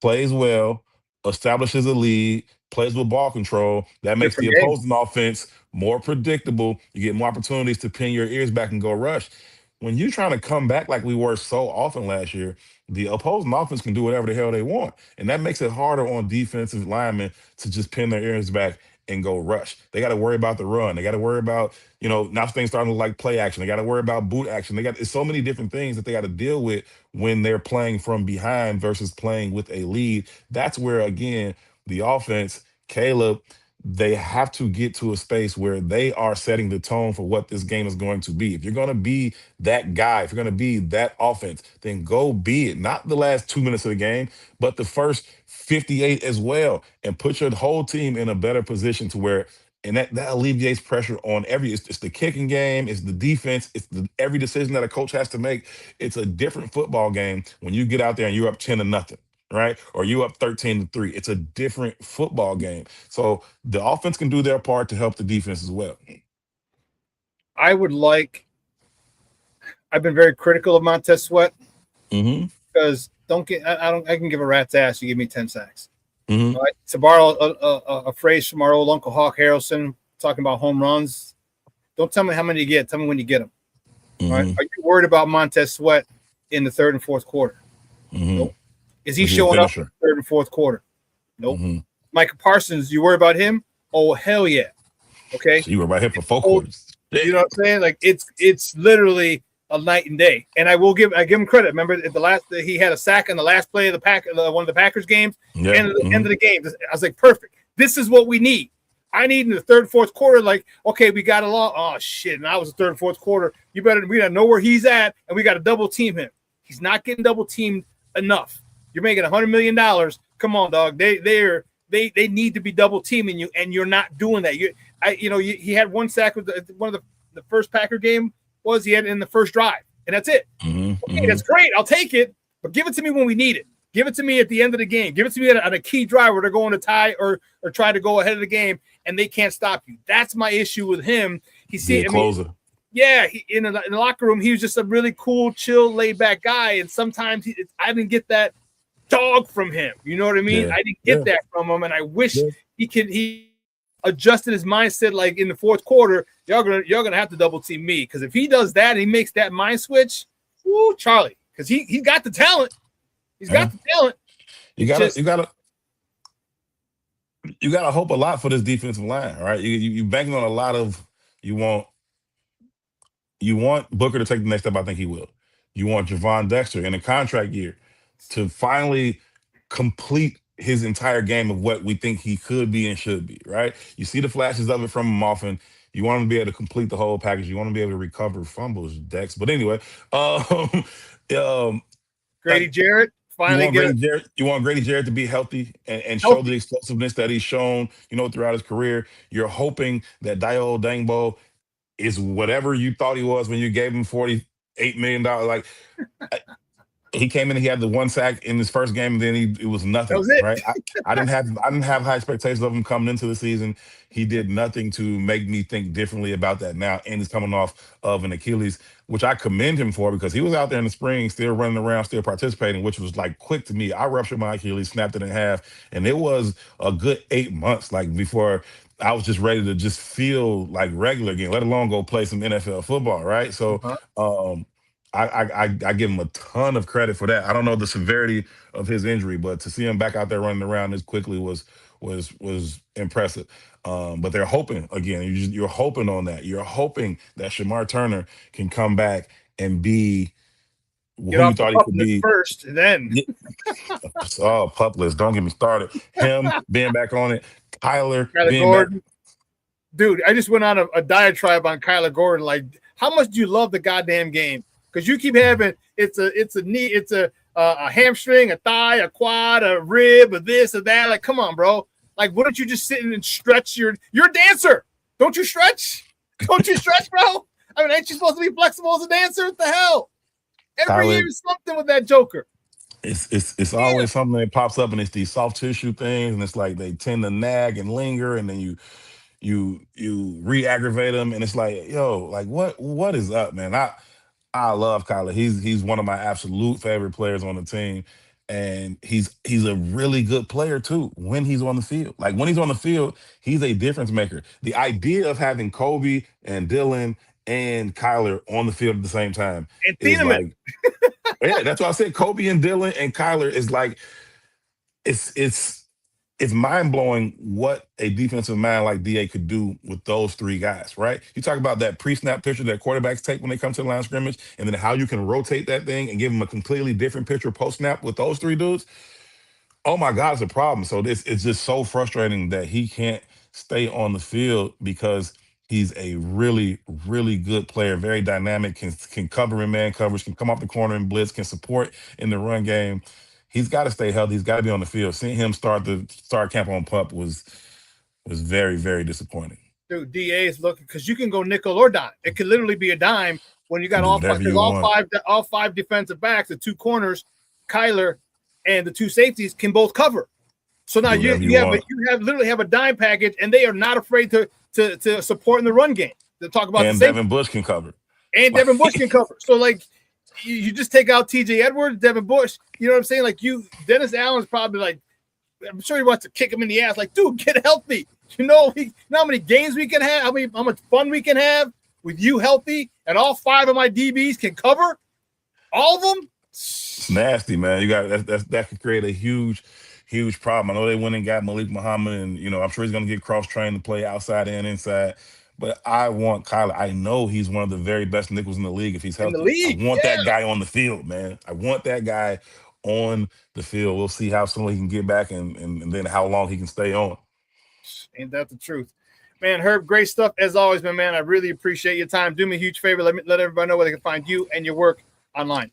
[SPEAKER 10] plays well, establishes a lead, plays with ball control, that makes the
[SPEAKER 4] Different game.
[SPEAKER 10] opposing offense more predictable. You get more opportunities to pin your ears back and go rush. When you're trying to come back like we were so often last year, the opposing offense can do whatever the hell they want. And that makes it harder on defensive linemen to just pin their ears back and go rush. They got to worry about the run. They got to worry about, now things starting to look like play action. They got to worry about boot action. It's so many different things that they got to deal with when they're playing from behind versus playing with a lead. That's where, again, the offense, Caleb, they have to get to a space where they are setting the tone for what this game is going to be. If you're going to be that guy, if you're going to be that offense, then go be it. Not the last 2 minutes of the game, but the first 58 as well, and put your whole team in a better position to where, and that alleviates pressure on it's the kicking game, it's the defense, it's every decision that a coach has to make. It's a different football game when you get out there and you're up 10-0. Right? Or you up 13-3. It's a different football game. So the offense can do their part to help the defense as well.
[SPEAKER 4] I've been very critical of Montez Sweat because I can give a rat's ass. You give me 10 sacks. Right? To borrow a phrase from our old Uncle Hawk Harrelson talking about home runs, don't tell me how many you get. Tell me when you get them. Right? Are you worried about Montez Sweat in the third and fourth quarter? Nope. Is he showing up in the third and fourth quarter? Nope. Micah Parsons, you worry about him? Oh, hell yeah. Okay.
[SPEAKER 10] So you worry about him for 4 quarters.
[SPEAKER 4] You know what I'm saying? Like it's literally a night and day. And I give him credit. Remember at the last he had a sack on the last play of one of the Packers games.
[SPEAKER 10] Yeah.
[SPEAKER 4] End of the game. I was like, perfect. This is what we need. I need in the third and fourth quarter, like, okay, we got a lot. Oh shit. And I was the third and fourth quarter. We gotta know where he's at, and we gotta double team him. He's not getting double teamed enough. You're making $100 million. Come on, dog. They need to be double teaming you, and you're not doing that. He had one sack with one of the first Packer game was he had in the first drive, and that's it. Okay, that's great. I'll take it, but give it to me when we need it. Give it to me at the end of the game. Give it to me on a key drive where they're going to tie or try to go ahead of the game, and they can't stop you. That's my issue with him.
[SPEAKER 10] Closer.
[SPEAKER 4] Yeah, in the locker room, he was just a really cool, chill, laid back guy, and sometimes I didn't get that dog from him. You know what I mean?
[SPEAKER 10] Yeah.
[SPEAKER 4] I didn't get that from him, and I wish he adjusted his mindset. Like in the fourth quarter, y'all gonna have to double team me, because if he does that and he makes that mind switch, woo, Charlie, because he got the talent. He's got the talent. You
[SPEAKER 10] gotta hope a lot for this defensive line, right? You banking on a lot of you want Booker to take the next step. I think he will. You want GervonDexter in a contract year to finally complete his entire game of what we think he could be and should be, right? You see the flashes of it from him often. You want him to be able to complete the whole package. You want him to be able to recover fumbles, Dex. But anyway,
[SPEAKER 4] Grady Jarrett finally
[SPEAKER 10] you want Grady Jarrett to be healthy and show the explosiveness that he's shown, throughout his career. You're hoping that Dio Dangbo is whatever you thought he was when you gave him $48 million. Like, he came in, he had the one sack in his first game, and then it was nothing.
[SPEAKER 4] That was it.
[SPEAKER 10] Right? I didn't have high expectations of him coming into the season. He did nothing to make me think differently about that now, and he's coming off of an Achilles, which I commend him for, because he was out there in the spring, still running around, still participating, which was like quick to me. I ruptured my Achilles, snapped it in half, and it was a good 8 months, like before I was just ready to just feel like regular again, let alone go play some NFL football, right? So, I give him a ton of credit for that. I don't know the severity of his injury, but to see him back out there running around as quickly was impressive. But they're hoping, again, you're hoping on that. You're hoping that Shamar Turner can come back and be who you thought he could be
[SPEAKER 4] first, then.
[SPEAKER 10] Oh, Pupless, don't get me started. Him being back on it, Kyler being
[SPEAKER 4] Gordon. Dude, I just went on a diatribe on Kyler Gordon, like how much do you love the goddamn game? Because you keep having it's a knee, it's a hamstring, a thigh, a quad, a rib, a this, or that. Like, come on, bro. Like, why don't you just sit in and stretch you're a dancer. Don't you stretch? Don't you stretch, bro? I mean, ain't you supposed to be flexible as a dancer? What the hell? Every year is something with that Joker.
[SPEAKER 10] It's always something that pops up, and it's these soft tissue things, and it's like they tend to nag and linger, and then you re-aggravate them, and it's like, yo, like what is up, man? I love Kyler. He's one of my absolute favorite players on the team, and he's a really good player too when he's on the field. Like when he's on the field, he's a difference maker. The idea of having Kobe and Dylan and Kyler on the field at the same time
[SPEAKER 4] And
[SPEAKER 10] is
[SPEAKER 4] Thieneman.
[SPEAKER 10] like, yeah, that's why I said Kobe and Dylan and Kyler is like, it's mind blowing what a defensive mind like DA could do with those three guys, right? You talk about that pre-snap picture that quarterbacks take when they come to the line of scrimmage, and then how you can rotate that thing and give them a completely different picture post-snap with those three dudes. Oh my God, it's a problem. So it's just so frustrating that he can't stay on the field because he's a really, really good player, very dynamic, can cover in man coverage, can come off the corner and blitz, can support in the run game. He's got to stay healthy. He's got to be on the field. Seeing him start camp on pup was very, very disappointing.
[SPEAKER 4] Dude, DA is looking because you can go nickel or dime. It could literally be a dime when you got all five defensive backs, the two corners, Kyler, and the two safeties can both cover. So now you literally have a dime package, and they are not afraid to support in the run game. To talk about
[SPEAKER 10] and Devin Bush can cover.
[SPEAKER 4] And Devin Bush can cover. So like you just take out TJ Edwards, Devin Bush. You know what I'm saying? Like Dennis Allen's probably like, I'm sure he wants to kick him in the ass. Like, dude, get healthy. You know how many games we can have, how much fun we can have with you healthy, and all five of my DBs can cover all of them.
[SPEAKER 10] It's nasty, man. You got that could create a huge problem. I know they went and got Malik Muhammad, and I'm sure he's going to get cross-trained to play outside and inside. But I want Kyler. I know he's one of the very best nickels in the league if he's healthy. I want that guy on the field, man. I want that guy on the field. We'll see how soon he can get back and then how long he can stay on.
[SPEAKER 4] Ain't that the truth? Man, Herb, great stuff as always, man. I really appreciate your time. Do me a huge favor. Let everybody know where they can find you and your work online.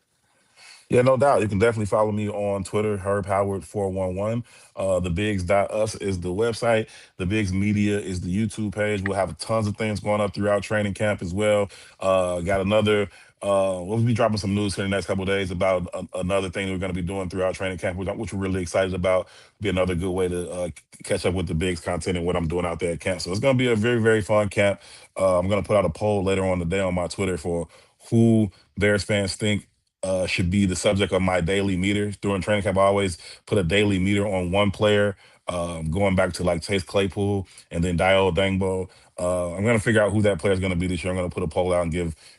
[SPEAKER 10] Yeah, no doubt. You can definitely follow me on Twitter, Herb Howard 411. TheBigs.us is the website. The Bigs Media is the YouTube page. We'll have tons of things going up throughout training camp as well. Got another. We'll be dropping some news here in the next couple of days about another thing we're going to be doing throughout training camp, which we're really excited about. Be another good way to catch up with the Bigs content and what I'm doing out there at camp. So it's going to be a very, very fun camp. I'm going to put out a poll later on today on my Twitter for who Bears fans think should be the subject of my daily meter during training camp. I always put a daily meter on one player, going back to like Chase Claypool and then Dio Dangbo. I'm going to figure out who that player is going to be this year. I'm going to put a poll out and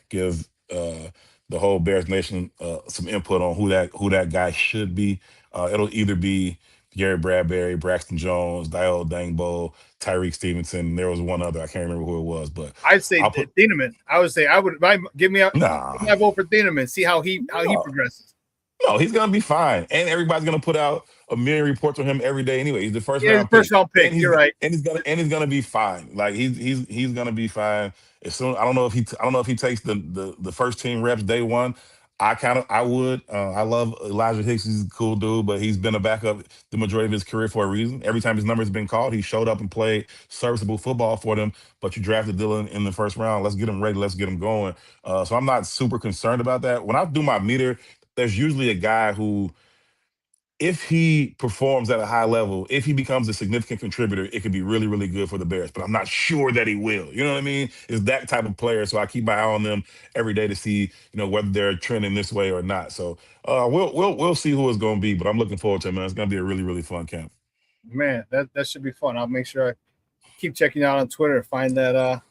[SPEAKER 10] give the whole Bears Nation some input on who that guy should be. It'll either be Gary Bradbury, Braxton Jones, Dio Dangbo, Tyreek Stevenson. There was one other. I can't remember who it was, but
[SPEAKER 4] I'd say Thieneman. I would give me a vote for Thieneman. See how he progresses.
[SPEAKER 10] No, he's gonna be fine, and everybody's gonna put out a million reports on him every day anyway. He's the first round
[SPEAKER 4] pick. You're right,
[SPEAKER 10] and he's gonna be fine. Like he's gonna be fine. As soon I don't know if he takes the first team reps day one. I would. I love Elijah Hicks. He's a cool dude, but he's been a backup the majority of his career for a reason. Every time his number's been called, he showed up and played serviceable football for them. But you drafted Dylan in the first round. Let's get him ready. Let's get him going. So I'm not super concerned about that. When I do my meter, there's usually a guy who, if he performs at a high level, if he becomes a significant contributor, it could be really, really good for the Bears. But I'm not sure that he will. You know what I mean? It's that type of player. So I keep my eye on them every day to see, whether they're trending this way or not. So we'll see who it's going to be. But I'm looking forward to it, man. It's going to be a really, really fun camp.
[SPEAKER 4] Man, that should be fun. I'll make sure I keep checking out on Twitter. Find that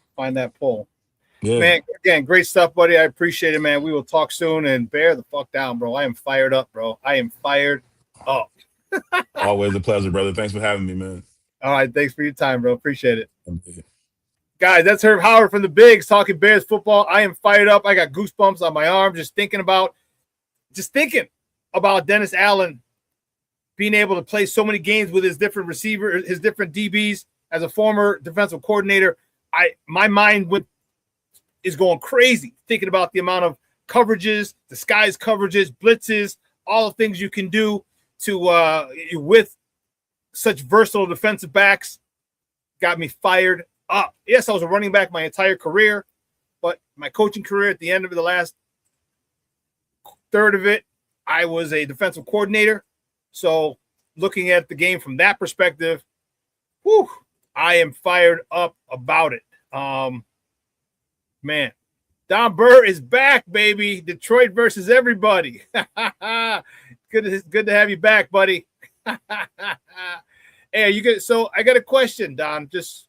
[SPEAKER 4] poll. Yeah. Man, again, great stuff, buddy. I appreciate it, man. We will talk soon, and bear the fuck down, bro. I am fired up, bro. I am fired up.
[SPEAKER 10] Always a pleasure, brother. Thanks for having me, man.
[SPEAKER 4] All right, thanks for your time, bro. Appreciate it. Guys, that's Herb Howard from the Bigs talking Bears football. I am fired up. I got goosebumps on my arm just thinking about Dennis Allen being able to play so many games with his different receivers, his different DBs. As a former defensive coordinator, my mind went is going crazy thinking about the amount of coverages, disguise coverages, blitzes, all the things you can do to with such versatile defensive backs. Got me fired up. Yes, I was a running back my entire career, but my coaching career, at the end of the last third of it, I was a defensive coordinator. So looking at the game from that perspective, whew, I am fired up about it. Man, Don Burr is back, baby. Detroit versus everybody. Good to have you back, buddy. Hey, you get so I got a question, Don. Just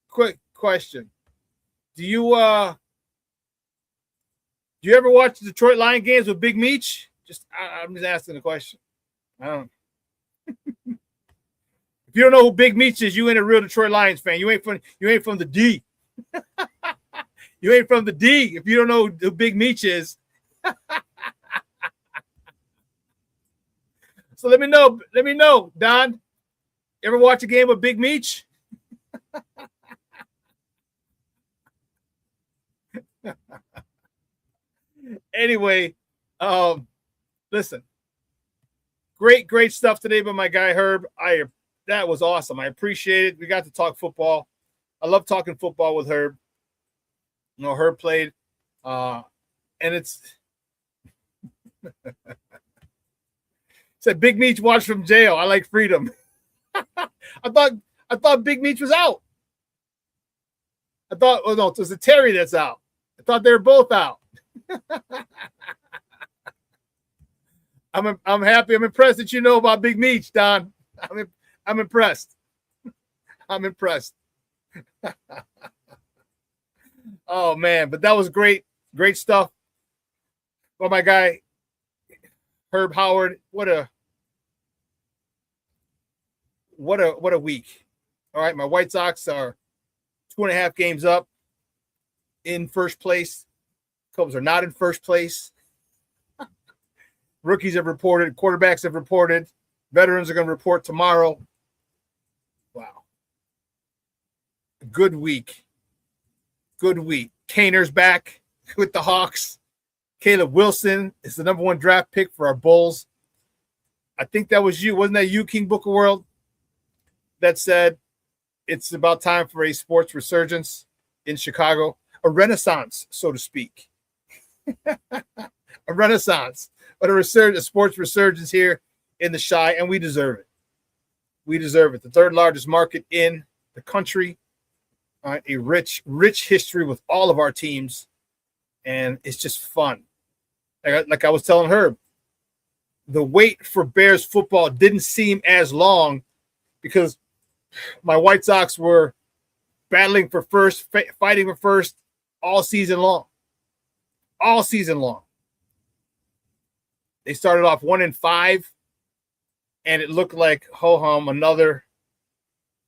[SPEAKER 4] quick question. Do you ever watch the Detroit Lion games with Big Meech? I'm just asking the question. I don't. If you don't know who Big Meech is, you ain't a real Detroit Lions fan. You ain't from the D. You ain't from the D if you don't know who Big Meech is. So let me know, Don. Ever watch a game with Big Meech? Anyway, listen. Great stuff today by my guy Herb. That was awesome. I appreciate it. We got to talk football. I love talking football with Herb. You know, Herb played, and it's said Big Meech watched from jail. I like freedom. I thought Big Meech was out. Oh no, it was the Terry that's out. I thought they were both out. I'm happy. I'm impressed that you know about Big Meech, Don. I'm impressed. I'm impressed. Oh man, but that was great stuff. Well, my guy Herb Howard, what a week. All right, my White Sox are 2.5 games up in first place. Cubs are not in first place. Rookies have reported, quarterbacks have reported, veterans are going to report tomorrow. Wow. Good week. Kaner's back with the Hawks. Caleb Wilson is the number 1 draft pick for our Bulls. I think that was you. Wasn't that you, King Booker World, that said it's about time for a sports resurgence in Chicago? A renaissance, so to speak. A renaissance, but a sports resurgence here in the Chi, and we deserve it. We deserve it. The 3rd largest market in the country. A rich history with all of our teams, and it's just fun. Like I was telling her, the wait for Bears football didn't seem as long because my White Sox were battling for first, fighting for first all season long. All season long. They started off 1-5, and it looked like ho-hum, another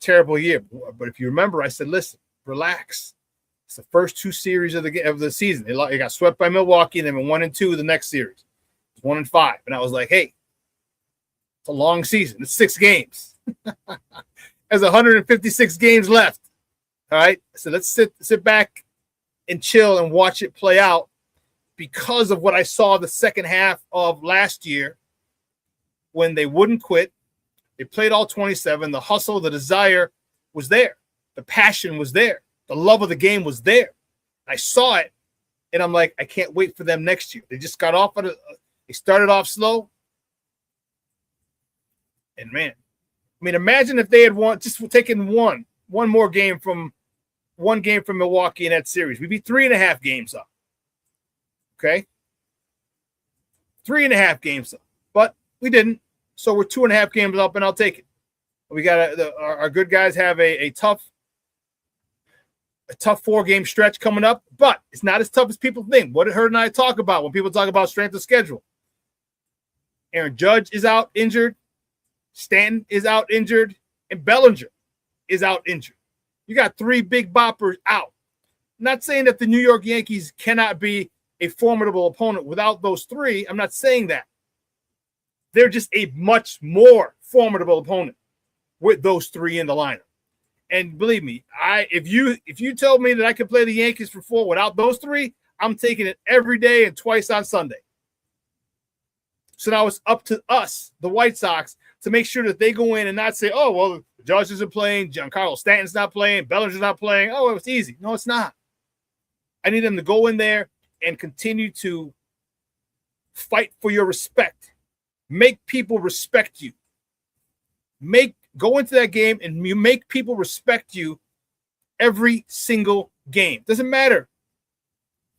[SPEAKER 4] terrible year. But if you remember, I said, listen, relax. It's the first 2 series of the season. They got swept by Milwaukee, and then went 1-2 the next series. It's 1-5. And I was like, hey, it's a long season. It's 6 games. There's 156 games left. All right. So let's sit back and chill and watch it play out, because of what I saw the second half of last year when they wouldn't quit. They played all 27. The hustle, the desire was there. The passion was there. The love of the game was there. I saw it, and I'm like, I can't wait for them next year. They just got off they started off slow. And man, I mean, imagine if they had just taken one more game from Milwaukee in that series. We'd be 3.5 games up. Okay. 3.5 games up. But we didn't. So we're 2.5 games up, and I'll take it. We got our good guys have a tough 4-game stretch coming up, but it's not as tough as people think. What did Herd and I talk about when people talk about strength of schedule? Aaron Judge is out injured. Stanton is out injured, and Bellinger is out injured. You got 3 big boppers out. I'm not saying that the New York Yankees cannot be a formidable opponent without those 3. I'm not saying that. They're just a much more formidable opponent with those 3 in the lineup. And believe me, if you told me that I could play the Yankees for 4 without those 3, I'm taking it every day and twice on Sunday. So now it's up to us, the White Sox, to make sure that they go in and not say, oh, well, Judge isn't playing, Giancarlo Stanton's not playing, Bellinger's not playing. Oh, it's easy. No, it's not. I need them to go in there and continue to fight for your respect. Make people respect you. Go into that game and you make people respect you every single game. Doesn't matter.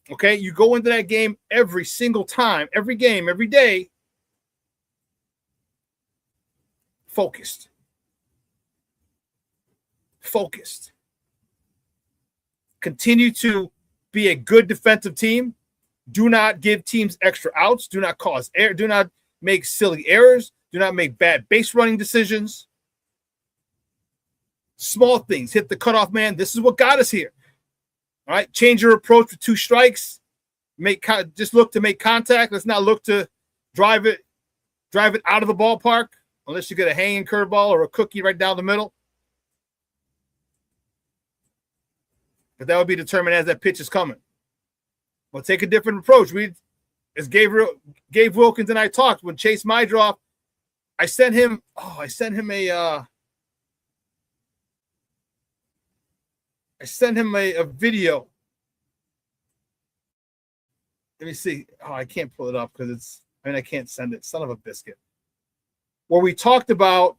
[SPEAKER 4] Okay? You go into that game every single time, every game, every day, focused. Continue to be a good defensive team. Do not give teams extra outs. Do not cause error. Do not make silly errors. Do not make bad base running decisions. Small things. Hit the cutoff man. This is what got us here. All right. Change your approach with 2 strikes. Just look to make contact. Let's not look to drive it out of the ballpark unless you get a hanging curveball or a cookie right down the middle. But that would be determined as that pitch is coming. We'll take a different approach. As Gabe Wilkins and I talked when Chase Mydroff, I sent him a video. Let me see. Oh, I can't pull it up because I can't send it. Son of a biscuit. Where we talked about,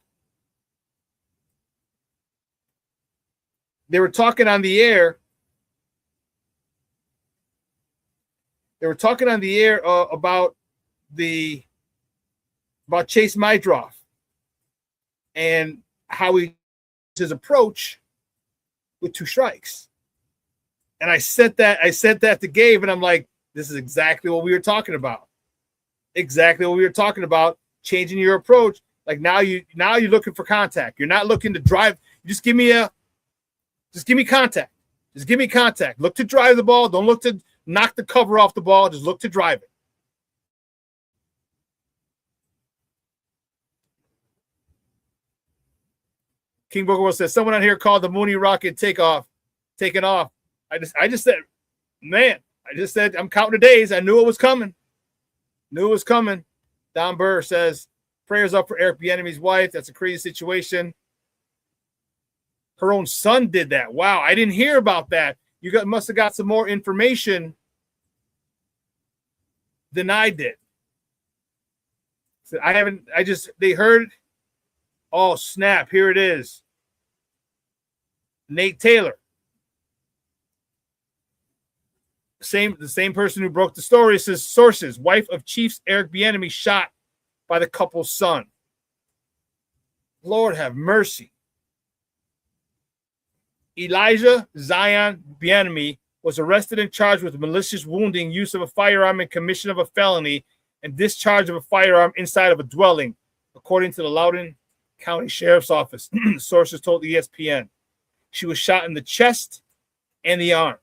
[SPEAKER 4] they were talking on the air. about Chase Mydroff and how his approach with 2 strikes. And I sent that to Gabe, and I'm like, this is exactly what we were talking about. Exactly what we were talking about, changing your approach. Like now you're looking for contact. You're not looking to drive. Just give me contact. Just give me contact. Look to drive the ball. Don't look to knock the cover off the ball. Just look to drive it. King Booker says someone on here called the Mooney rocket taking off. I just said, man, I'm counting the days. I knew it was coming. Don Burr says, prayers up for Eric Bieniemy's wife. That's a crazy situation. Her own son did that. Wow, I didn't hear about that. You must have got some more information than I did. So they heard. Oh, snap. Here it is. Nate Taylor. The same person who broke the story says, sources, wife of Chiefs Eric Bieniemy shot by the couple's son. Lord have mercy. Elijah Zion Bieniemy was arrested and charged with malicious wounding, use of a firearm, and commission of a felony, and discharge of a firearm inside of a dwelling, according to the Loudoun County Sheriff's Office. Sources told ESPN. She was shot in the chest and the arm.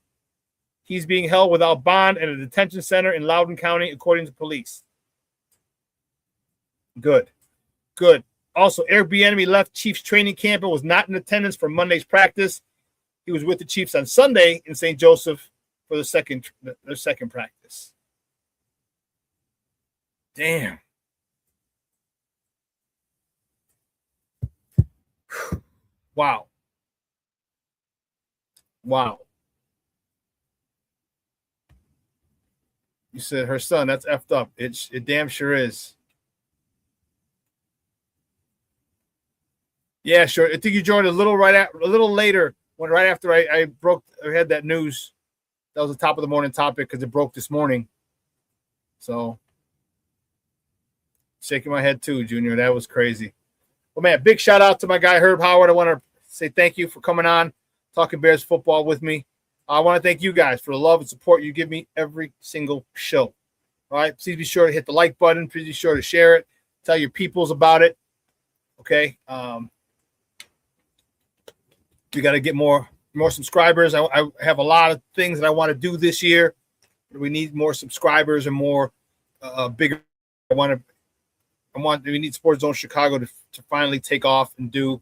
[SPEAKER 4] He's being held without bond at a detention center in Loudoun County, according to police. Good. Also, Eric Bieniemy left Chiefs training camp and was not in attendance for Monday's practice. He was with the Chiefs on Sunday in St. Joseph for their second practice. Damn. Wow. You said her son, that's effed up. It damn sure is. Yeah, sure. I think you joined a little later, right after I had that news. That was the top of the morning topic because it broke this morning. So shaking my head too, Junior. That was crazy. Well, man, big shout out to my guy Herb Howard. I want to say thank you for coming on, talking Bears football with me. I want to thank you guys for the love and support you give me every single show. All right, please be sure to hit the like button. Please be sure to share it. Tell your peoples about it. Okay. We got to get more subscribers. I have a lot of things that I want to do this year. We need more subscribers and more bigger. We need Sports Zone Chicago to finally take off and do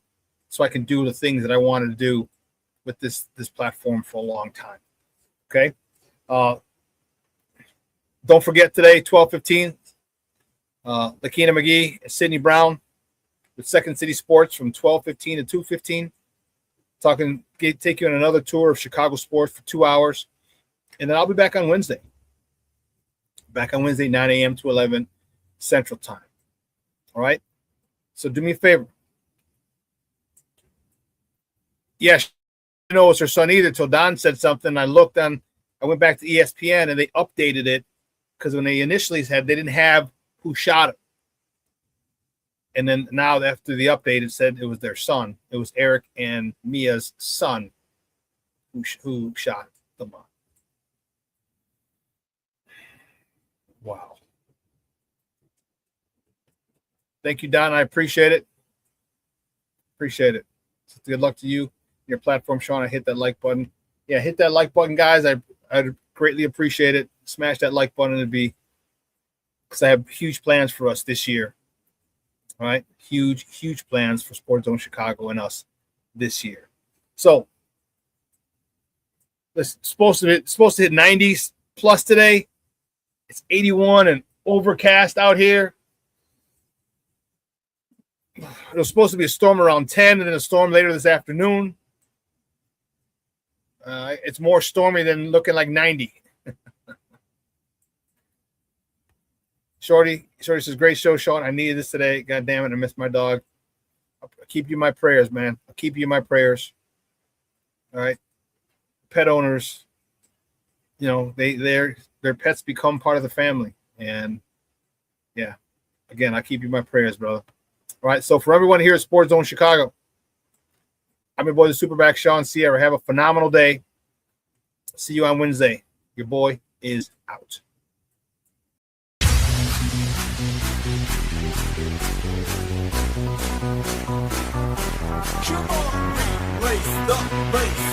[SPEAKER 4] so I can do the things that I wanted to do with this platform for a long time. Okay. Don't forget today, 12:15, Lakina McGee and Sydney Brown with Second City Sports from 12:15 to 2:15. Take you on another tour of Chicago sports for 2 hours. And then I'll be back on Wednesday. 9 a.m. to 11 Central Time. All right. So do me a favor. Yeah, she didn't know it's her son either till Don said something. I went back to ESPN and they updated it because when they initially said they didn't have who shot him. And then now after the update, it said it was their son. It was Eric and Mia's son who shot them up. Wow. Thank you, Don. I appreciate it. Appreciate it. So good luck to you, your platform, Shawn. I hit that like button. Yeah, hit that like button, guys. I'd greatly appreciate it. Smash that like button. It'd be because I have huge plans for us this year. All right, huge plans for Sports Zone Chicago and us this year. So it's supposed to hit 90s plus today. It's 81 and overcast out here. It was supposed to be a storm around 10 and then a storm later this afternoon. It's more stormy than looking like 90. Shorty says, great show, Shawn. I needed this today. God damn it, I missed my dog. I'll keep you in my prayers, man. I'll keep you in my prayers. All right. Pet owners, you know, their pets become part of the family. And yeah, again, I'll keep you in my prayers, brother. All right. So for everyone here at Sports Zone Chicago, I'm your boy, the SuperBack, Shawn Sierra. Have a phenomenal day. See you on Wednesday. Your boy is out.
[SPEAKER 6] Come on, race the race.